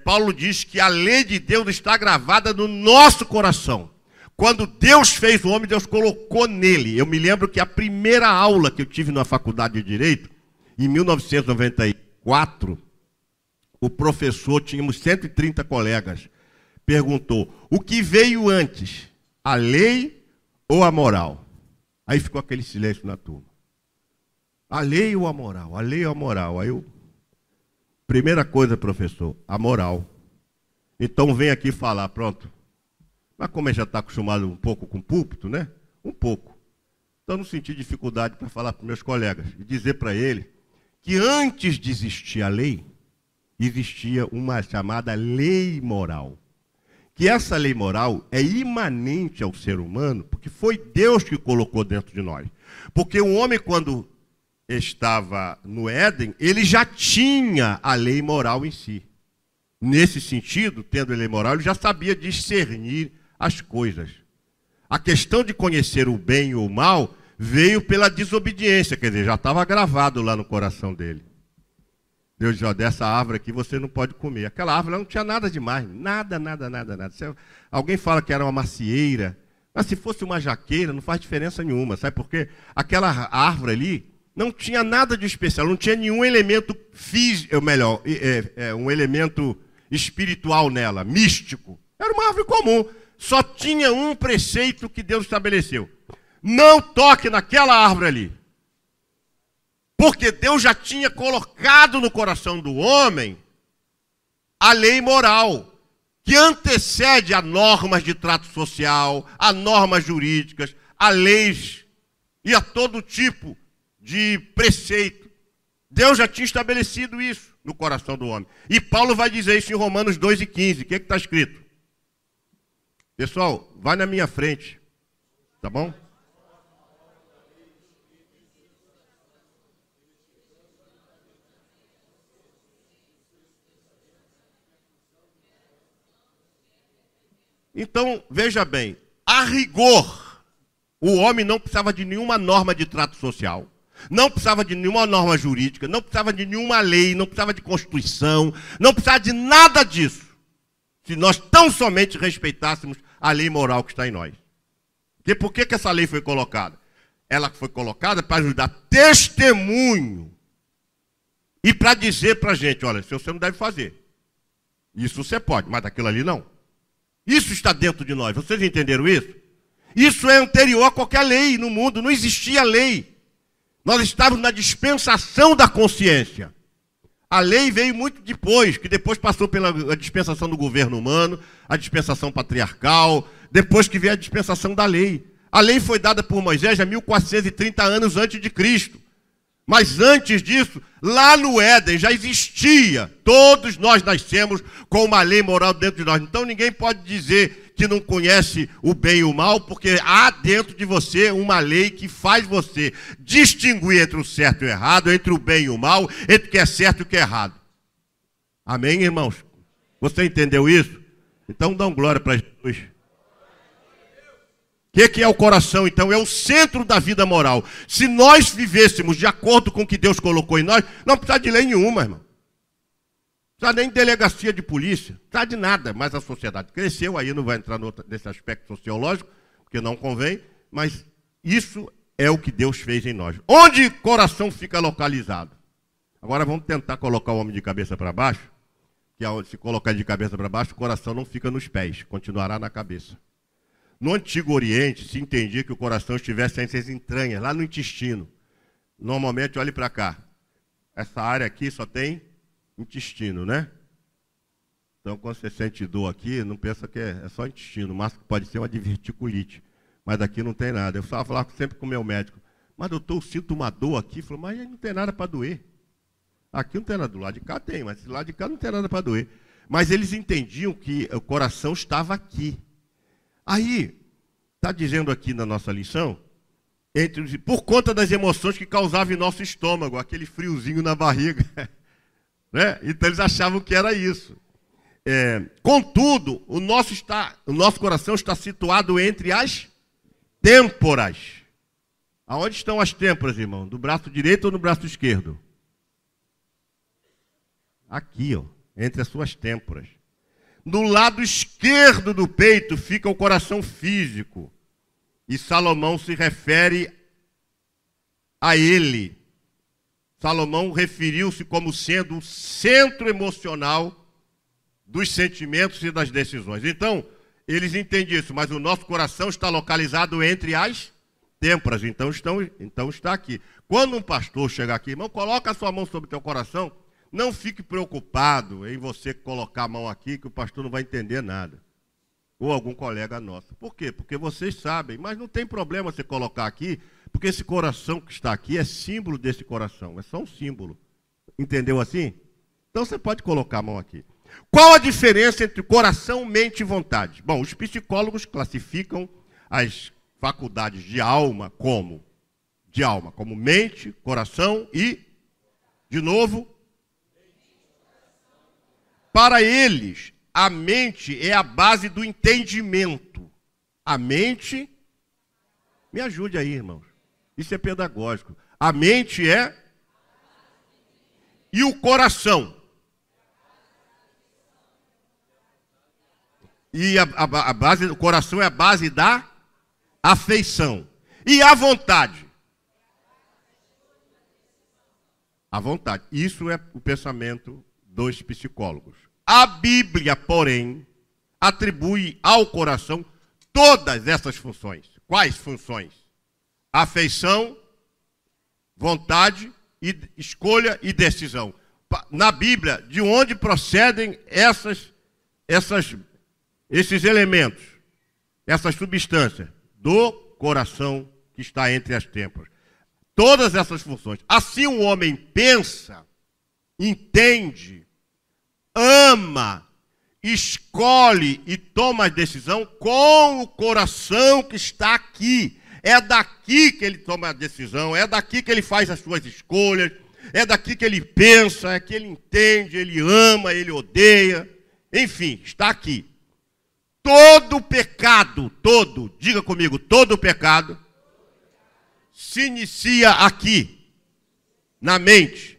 Paulo diz que a lei de Deus está gravada no nosso coração. Quando Deus fez o homem, Deus colocou nele. Eu me lembro que a primeira aula que eu tive na faculdade de Direito, em 1994, o professor, tínhamos 130 colegas, perguntou, o que veio antes, a lei ou a moral? Aí ficou aquele silêncio na turma. A lei ou a moral? A lei ou a moral? Aí eu... Primeira coisa, professor, a moral. Então vem aqui falar, pronto. Mas como ele já está acostumado um pouco com o púlpito, né? Um pouco. Então não senti dificuldade para falar para meus colegas e dizer para ele que antes de existir a lei, existia uma chamada lei moral. Que essa lei moral é imanente ao ser humano, porque foi Deus que colocou dentro de nós. Porque o homem, quando estava no Éden, ele já tinha a lei moral em si. Nesse sentido, tendo a lei moral, ele já sabia discernir as coisas. A questão de conhecer o bem ou o mal veio pela desobediência, quer dizer, já estava gravado lá no coração dele. Deus disse, ó, dessa árvore aqui você não pode comer. Aquela árvore não tinha nada demais, nada. Alguém fala que era uma macieira, mas se fosse uma jaqueira não faz diferença nenhuma, sabe por quê? Aquela árvore ali não tinha nada de especial, não tinha nenhum elemento físico, um elemento espiritual nela, místico. Era uma árvore comum, só tinha um preceito que Deus estabeleceu. Não toque naquela árvore ali. Porque Deus já tinha colocado no coração do homem a lei moral, que antecede a normas de trato social, a normas jurídicas, a leis e a todo tipo de preceito. Deus já tinha estabelecido isso no coração do homem. E Paulo vai dizer isso em Romanos 2,15. O que está escrito? Pessoal, vai na minha frente, tá bom? Então, veja bem, a rigor, o homem não precisava de nenhuma norma de trato social, não precisava de nenhuma norma jurídica, não precisava de nenhuma lei, não precisava de constituição, não precisava de nada disso, se nós tão somente respeitássemos a lei moral que está em nós. Porque por que essa lei foi colocada? Ela foi colocada para ajudar testemunho e para dizer para a gente, olha, isso você não deve fazer. Isso você pode, mas daquilo ali não. Isso está dentro de nós. Vocês entenderam isso? Isso é anterior a qualquer lei no mundo. Não existia lei. Nós estávamos na dispensação da consciência. A lei veio muito depois, que depois passou pela dispensação do governo humano, a dispensação patriarcal, depois que veio a dispensação da lei. A lei foi dada por Moisés há 1430 anos antes de Cristo. Mas antes disso, lá no Éden já existia. Todos nós nascemos com uma lei moral dentro de nós. Então ninguém pode dizer que não conhece o bem e o mal, porque há dentro de você uma lei que faz você distinguir entre o certo e o errado, entre o bem e o mal, entre o que é certo e o que é errado. Amém, irmãos? Você entendeu isso? Então dá glória para Jesus. O que é o coração, então? É o centro da vida moral. Se nós vivêssemos de acordo com o que Deus colocou em nós, não precisa de lei nenhuma, irmão. Não precisa nem de delegacia de polícia, não precisa de nada. Mas a sociedade cresceu, aí não vai entrar nesse aspecto sociológico, porque não convém, mas isso é o que Deus fez em nós. Onde o coração fica localizado? Agora vamos tentar colocar o homem de cabeça para baixo, que se colocar de cabeça para baixo, o coração não fica nos pés, continuará na cabeça. No Antigo Oriente, se entendia que o coração estivesse entre as entranhas, lá no intestino. Normalmente, olhe para cá. Essa área aqui só tem intestino, né? Então, quando você sente dor aqui, não pensa que é só intestino. O máximo que pode ser uma diverticulite. Mas daqui não tem nada. Eu falava sempre com o meu médico. Mas, doutor, eu sinto uma dor aqui. Ele falou, mas não tem nada para doer. Aqui não tem nada. Do lado de cá tem, mas do lado de cá não tem nada para doer. Mas eles entendiam que o coração estava aqui. Aí, está dizendo aqui na nossa lição, por conta das emoções que causavam em nosso estômago, aquele friozinho na barriga. Né? Então eles achavam que era isso. Contudo, o nosso coração está situado entre as têmporas. Aonde estão as têmporas, irmão? Do braço direito ou no braço esquerdo? Aqui, ó, entre as suas têmporas. No lado esquerdo do peito fica o coração físico. E Salomão se refere a ele. Salomão referiu-se como sendo o centro emocional dos sentimentos e das decisões. Então, eles entendiam isso, mas o nosso coração está localizado entre as têmporas. Então está aqui. Quando um pastor chegar aqui, irmão, coloca a sua mão sobre o teu coração. Não fique preocupado em você colocar a mão aqui, que o pastor não vai entender nada. Ou algum colega nosso. Por quê? Porque vocês sabem, mas não tem problema você colocar aqui, porque esse coração que está aqui é símbolo desse coração, é só um símbolo. Entendeu assim? Então você pode colocar a mão aqui. Qual a diferença entre coração, mente e vontade? Bom, os psicólogos classificam as faculdades de alma como mente, coração e, de novo, para eles, a mente é a base do entendimento. A mente, me ajude aí, irmãos. Isso é pedagógico. A mente é... E o coração? E a base, o coração é a base da afeição. E a vontade? A vontade. Isso é o pensamento dos psicólogos. A Bíblia, porém, atribui ao coração todas essas funções. Quais funções? Afeição, vontade, escolha e decisão. Na Bíblia, de onde procedem esses elementos, essas substâncias? Do coração que está entre as têmporas. Todas essas funções. Assim o homem pensa, entende, ama, escolhe e toma a decisão com o coração que está aqui. É daqui que ele toma a decisão, é daqui que ele faz as suas escolhas, é daqui que ele pensa, é que ele entende, ele ama, ele odeia. Enfim, está aqui. Todo pecado, diga comigo, todo pecado se inicia aqui, na mente.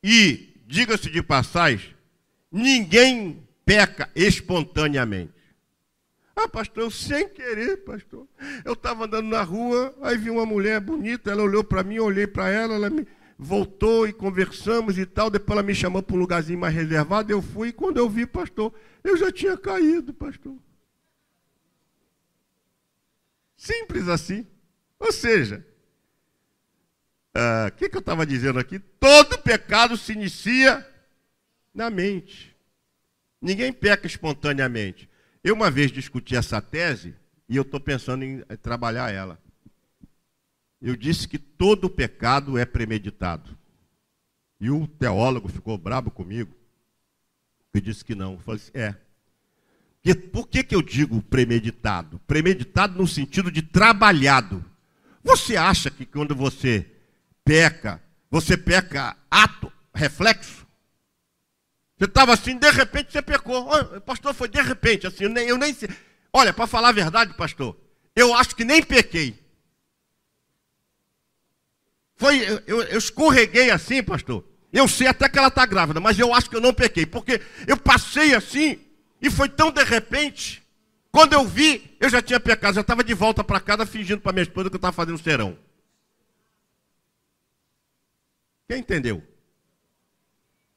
E, diga-se de passagem, ninguém peca espontaneamente. Ah, pastor, eu sem querer, pastor. Eu estava andando na rua, aí vi uma mulher bonita, ela olhou para mim, eu olhei para ela, ela me voltou e conversamos e tal. Depois ela me chamou para um lugarzinho mais reservado, eu fui, e quando eu vi, pastor, eu já tinha caído, pastor. Simples assim. Ou seja, o que eu estava dizendo aqui? Todo pecado se inicia na mente. Ninguém peca espontaneamente. Eu uma vez discuti essa tese e eu estou pensando em trabalhar ela. Eu disse que todo pecado é premeditado. E o teólogo ficou bravo comigo e disse que não. Eu falei assim, Por que eu digo premeditado? Premeditado no sentido de trabalhado. Você acha que quando você peca ato, reflexo? Você estava assim, de repente você pecou. Olha, pastor, foi de repente, assim, eu nem sei. Olha, para falar a verdade, pastor, eu acho que nem pequei. Eu escorreguei assim, pastor. Eu sei até que ela está grávida, mas eu acho que eu não pequei, porque eu passei assim, e foi tão de repente, quando eu vi, eu já tinha pecado, já estava de volta para casa, fingindo para minha esposa que eu estava fazendo serão. Quem entendeu?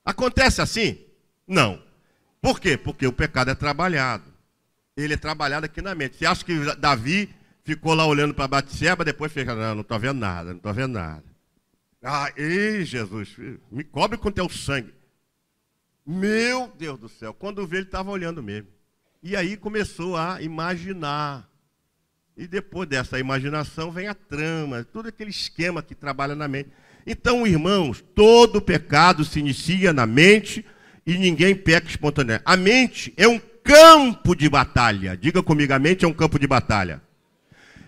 Acontece assim? Não. Por quê? Porque o pecado é trabalhado. Ele é trabalhado aqui na mente. Você acha que Davi ficou lá olhando para Batseba, depois fez, não estou vendo nada, não estou vendo nada. Ei, Jesus, me cobre com teu sangue. Meu Deus do céu, quando veio ele estava olhando mesmo. E aí começou a imaginar. E depois dessa imaginação vem a trama, todo aquele esquema que trabalha na mente. Então, irmãos, todo pecado se inicia na mente e ninguém peca espontaneamente. A mente é um campo de batalha. Diga comigo, a mente é um campo de batalha.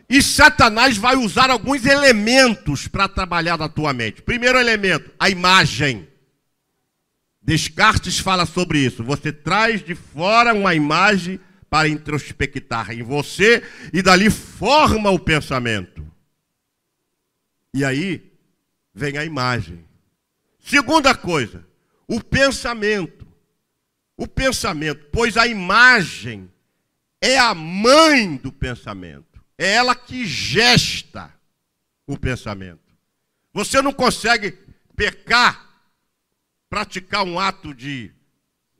E Satanás vai usar alguns elementos para trabalhar na tua mente. Primeiro elemento, a imagem. Descartes fala sobre isso. Você traz de fora uma imagem para introspectar em você e dali forma o pensamento. E aí vem a imagem. Segunda coisa, o pensamento. O pensamento, pois a imagem é a mãe do pensamento. É ela que gesta o pensamento. Você não consegue pecar, praticar um ato de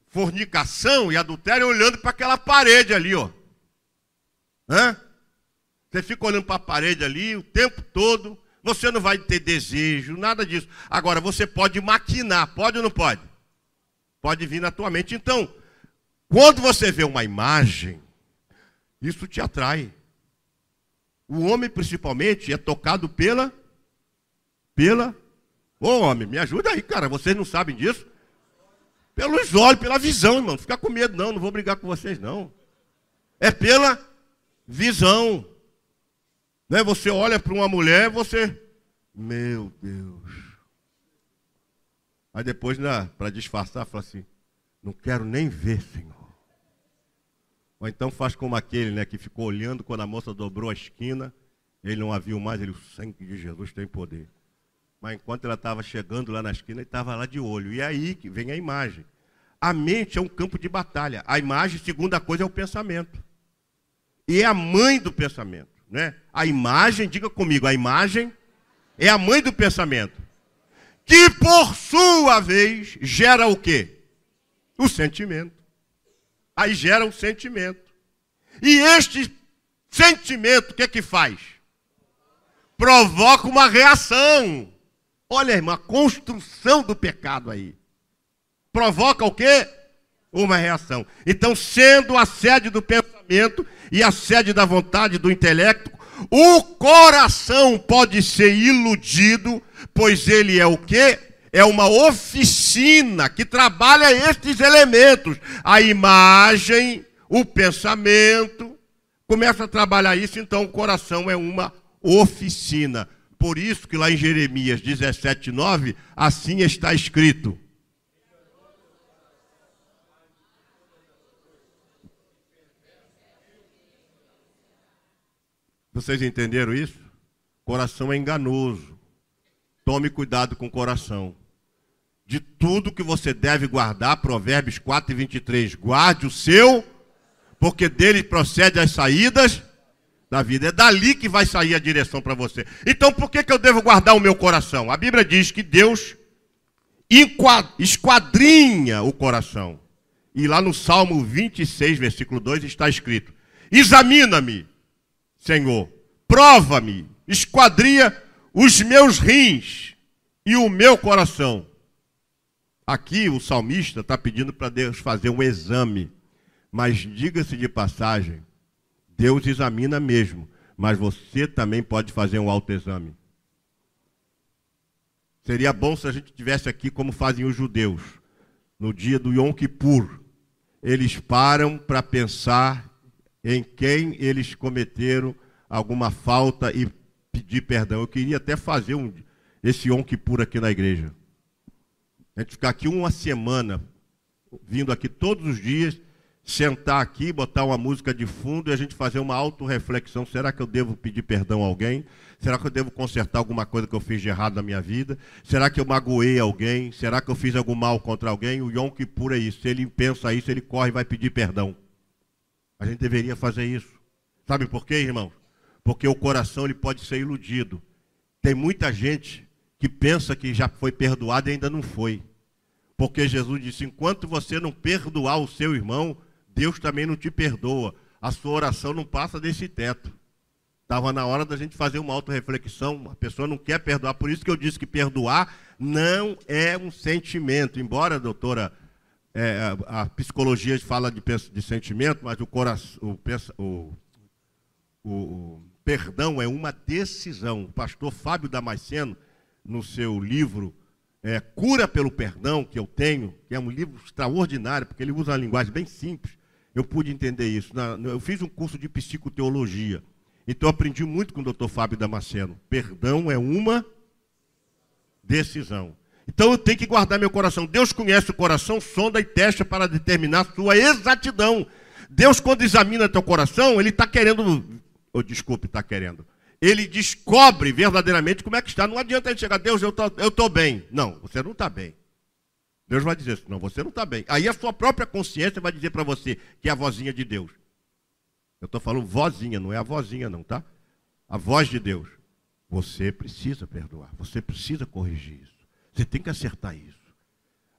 fornicação e adultério olhando para aquela parede ali, ó. Você fica olhando para a parede ali o tempo todo, você não vai ter desejo, nada disso. Agora, você pode maquinar, pode ou não pode? Pode vir na tua mente. Então, quando você vê uma imagem, isso te atrai. O homem, principalmente, é tocado pela... Ô, homem, me ajuda aí, cara. Vocês não sabem disso? Pelos olhos, pela visão, irmão. Não fica com medo, não. Não vou brigar com vocês, não. É pela visão. Né? Você olha para uma mulher, você... Meu Deus. Aí depois, para disfarçar, fala assim, não quero nem ver, Senhor. Ou então faz como aquele, né, que ficou olhando quando a moça dobrou a esquina, ele não a viu mais, o sangue de Jesus tem poder. Mas enquanto ela estava chegando lá na esquina, ele estava lá de olho. E é aí que vem a imagem. A mente é um campo de batalha. A imagem, segunda coisa, é o pensamento. E é a mãe do pensamento, né? A imagem, diga comigo, a imagem é a mãe do pensamento. Que, por sua vez, gera o quê? O sentimento. Aí gera um sentimento. E este sentimento, o que é que faz? Provoca uma reação. Olha, irmão, a construção do pecado aí. Provoca o quê? Uma reação. Então, sendo a sede do pensamento e a sede da vontade do intelecto, o coração pode ser iludido, pois ele é o quê? É uma oficina que trabalha estes elementos. A imagem, o pensamento, começa a trabalhar isso, então o coração é uma oficina. Por isso que lá em Jeremias 17:9, assim está escrito. Vocês entenderam isso? Coração é enganoso. Tome cuidado com o coração. De tudo que você deve guardar, Provérbios 4:23, guarde o seu, porque dele procede as saídas da vida. É dali que vai sair a direção para você. Então, por que eu devo guardar o meu coração? A Bíblia diz que Deus esquadrinha o coração. E lá no Salmo 26, versículo 2, está escrito: examina-me, Senhor, prova-me, esquadrinha os meus rins e o meu coração. Aqui o salmista está pedindo para Deus fazer um exame. Mas diga-se de passagem, Deus examina mesmo, mas você também pode fazer um autoexame. Seria bom se a gente tivesse aqui como fazem os judeus. No dia do Yom Kippur, eles param para pensar em quem eles cometeram alguma falta e pedir perdão. Eu queria até fazer esse Yom Kippur aqui na igreja. A gente ficar aqui uma semana, vindo aqui todos os dias, sentar aqui, botar uma música de fundo e a gente fazer uma autorreflexão. Será que eu devo pedir perdão a alguém? Será que eu devo consertar alguma coisa que eu fiz de errado na minha vida? Será que eu magoei alguém? Será que eu fiz algum mal contra alguém? O Yom Kippur é isso. Se ele pensa isso, ele corre e vai pedir perdão. A gente deveria fazer isso. Sabe por quê, irmãos? Porque o coração ele pode ser iludido. Tem muita gente que pensa que já foi perdoado e ainda não foi. Porque Jesus disse, enquanto você não perdoar o seu irmão, Deus também não te perdoa. A sua oração não passa desse teto. Estava na hora da gente fazer uma autorreflexão. A pessoa não quer perdoar. Por isso que eu disse que perdoar não é um sentimento. Embora, doutora, a psicologia fala de sentimento, mas o perdão é uma decisão. O pastor Fábio Damasceno, no seu livro Cura pelo Perdão, que eu tenho, que é um livro extraordinário, porque ele usa uma linguagem bem simples, eu pude entender isso. Eu fiz um curso de psicoteologia, então eu aprendi muito com o doutor Fábio Damasceno. Perdão é uma decisão. Então eu tenho que guardar meu coração. Deus conhece o coração, sonda e testa para determinar sua exatidão. Deus, quando examina teu coração, ele está querendo... está querendo. Ele descobre verdadeiramente como é que está. Não adianta ele chegar, Deus, eu estou bem. Não, você não está bem. Deus vai dizer, não, você não está bem. Aí a sua própria consciência vai dizer para você que é a vozinha de Deus. Eu estou falando vozinha, não é a vozinha não, tá? A voz de Deus. Você precisa perdoar, você precisa corrigir isso. Você tem que acertar isso.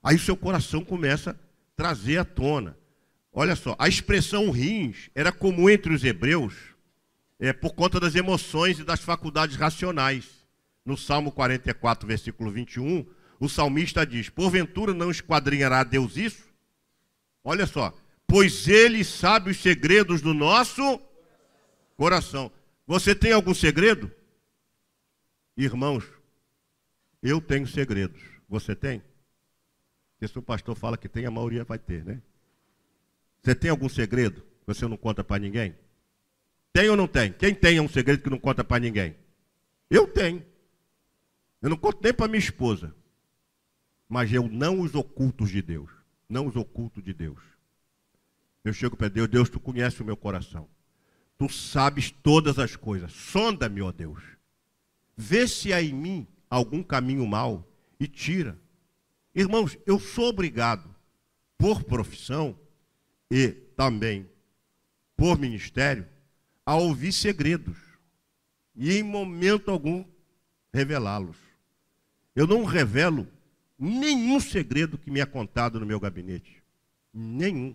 Aí o seu coração começa a trazer à tona. Olha só, a expressão rins era comum entre os hebreus, por conta das emoções e das faculdades racionais. No Salmo 44, versículo 21, o salmista diz, porventura não esquadrinhará Deus isso? Olha só, pois ele sabe os segredos do nosso coração. Você tem algum segredo? Irmãos, eu tenho segredos. Você tem? Porque se o pastor fala que tem, a maioria vai ter, né? Você tem algum segredo que você não conta para ninguém? Tem ou não tem? Quem tem um segredo que não conta para ninguém? Eu tenho. Eu não conto nem para minha esposa. Mas eu não os oculto de Deus. Não os oculto de Deus. Eu chego para Deus, Deus, tu conhece o meu coração. Tu sabes todas as coisas. Sonda-me, ó Deus. Vê se há em mim algum caminho mau e tira. Irmãos, eu sou obrigado, por profissão e também por ministério, a ouvir segredos. E em momento algum, revelá-los. Eu não revelo nenhum segredo que me é contado no meu gabinete. Nenhum.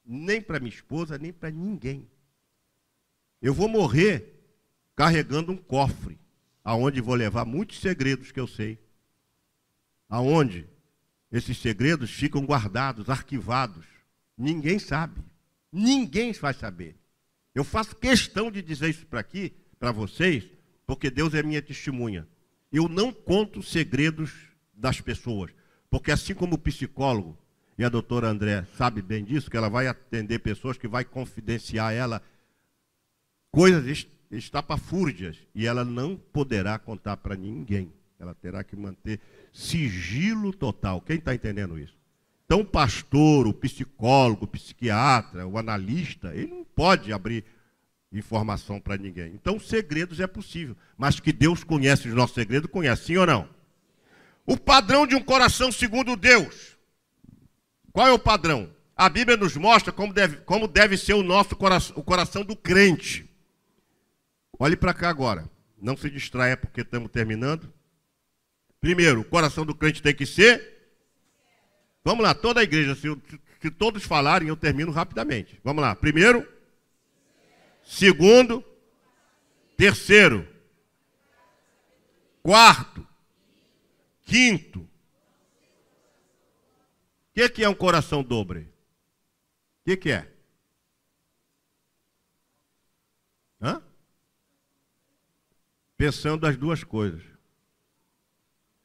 Nem para minha esposa, nem para ninguém. Eu vou morrer carregando um cofre, aonde vou levar muitos segredos que eu sei. Aonde esses segredos ficam guardados, arquivados. Ninguém sabe. Ninguém vai saber. Eu faço questão de dizer isso para vocês, porque Deus é minha testemunha. Eu não conto segredos das pessoas, porque assim como o psicólogo, e a doutora André sabe bem disso, que ela vai atender pessoas que vai confidenciar ela coisas estapafúrdias, e ela não poderá contar para ninguém. Ela terá que manter sigilo total. Quem está entendendo isso? Então, o pastor, o psicólogo, o psiquiatra, o analista, ele não pode abrir informação para ninguém. Então, segredos é possível, mas que Deus conhece os nossos segredos, conhece, sim ou não? O padrão de um coração segundo Deus. Qual é o padrão? A Bíblia nos mostra como deve ser o nosso coração, o coração do crente. Olhe para cá agora. Não se distraia porque estamos terminando. Primeiro, o coração do crente tem que ser... Vamos lá, toda a igreja, se todos falarem, eu termino rapidamente. Vamos lá. Primeiro, segundo, terceiro, quarto, quinto. O que é um coração dobre? O que é? Hã? Pensando as duas coisas.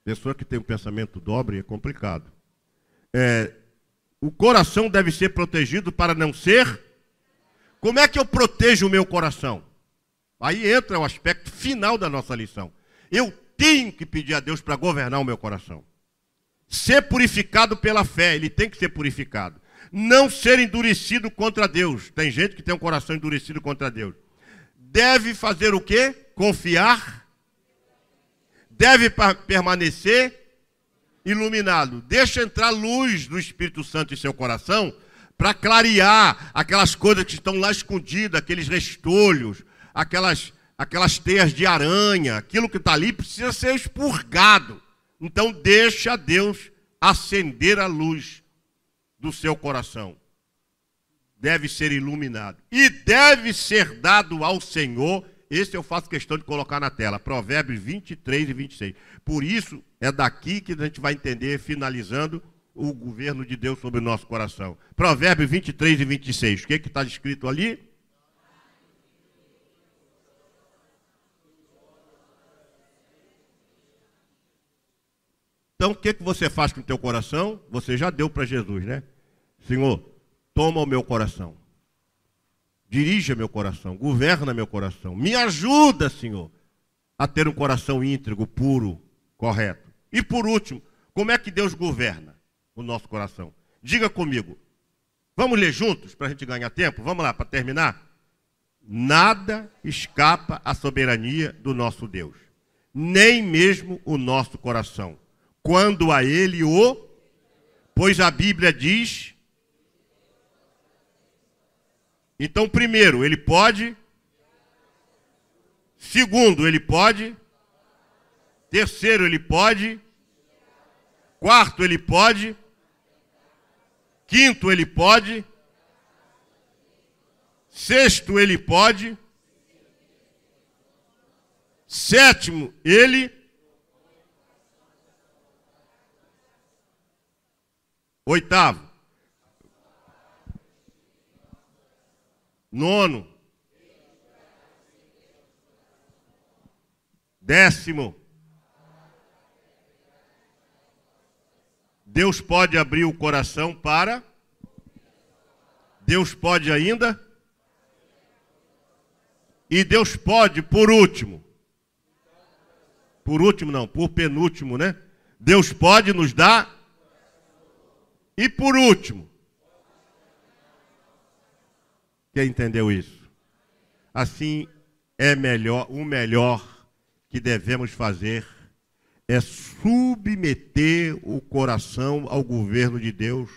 Pessoa que tem um pensamento dobre é complicado. O coração deve ser protegido para não ser... Como é que eu protejo o meu coração? Aí entra o aspecto final da nossa lição. Eu tenho que pedir a Deus para governar o meu coração. Ser purificado pela fé, ele tem que ser purificado. Não ser endurecido contra Deus. Tem gente que tem um coração endurecido contra Deus. Deve fazer o quê? Confiar. Deve permanecer iluminado. Deixa entrar luz do Espírito Santo em seu coração para clarear aquelas coisas que estão lá escondidas, aqueles restolhos, aquelas teias de aranha, aquilo que está ali precisa ser expurgado. Então deixa Deus acender a luz do seu coração. Deve ser iluminado. E deve ser dado ao Senhor. Esse eu faço questão de colocar na tela. Provérbios 23 e 26. Por isso, é daqui que a gente vai entender, finalizando, o governo de Deus sobre o nosso coração. Provérbios 23 e 26. O que está escrito ali? Então, o que você faz com o teu coração? Você já deu para Jesus, né? Senhor, toma o meu coração. Dirija meu coração. Governa meu coração. Me ajuda, Senhor, a ter um coração íntegro, puro, correto. E por último, como é que Deus governa o nosso coração? Diga comigo. Vamos ler juntos para a gente ganhar tempo? Vamos lá, para terminar. Nada escapa à soberania do nosso Deus. Nem mesmo o nosso coração. Quando a ele pois a Bíblia diz, então primeiro, ele pode, segundo, ele pode, terceiro, ele pode, quarto, ele pode, quinto, ele pode, sexto, ele pode, sétimo, ele... Oitavo. Nono. Décimo. Deus pode abrir o coração para... Deus pode ainda... E Deus pode, por último... Por último não, por penúltimo, né? Deus pode nos dar... E por último, quem entendeu isso? Assim é melhor, o melhor que devemos fazer é submeter o coração ao governo de Deus,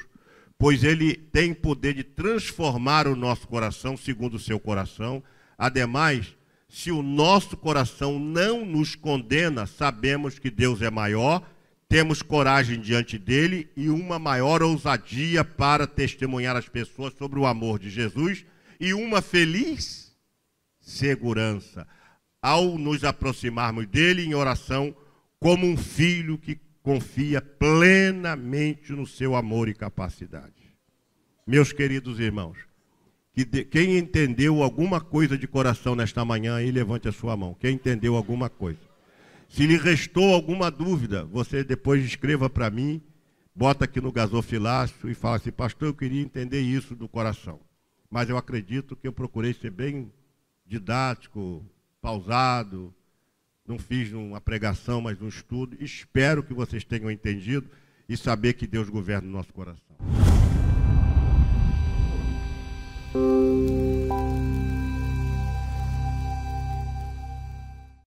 pois ele tem poder de transformar o nosso coração segundo o seu coração. Ademais, se o nosso coração não nos condena, sabemos que Deus é maior, temos coragem diante dele e uma maior ousadia para testemunhar às pessoas sobre o amor de Jesus e uma feliz segurança ao nos aproximarmos dele em oração como um filho que confia plenamente no seu amor e capacidade. Meus queridos irmãos, quem entendeu alguma coisa de coração nesta manhã, aí levante a sua mão. Quem entendeu alguma coisa? Se lhe restou alguma dúvida, você depois escreva para mim, bota aqui no gasofilácio e fala assim, pastor, eu queria entender isso do coração. Mas eu acredito que eu procurei ser bem didático, pausado, não fiz uma pregação, mas um estudo. Espero que vocês tenham entendido e saber que Deus governa o nosso coração.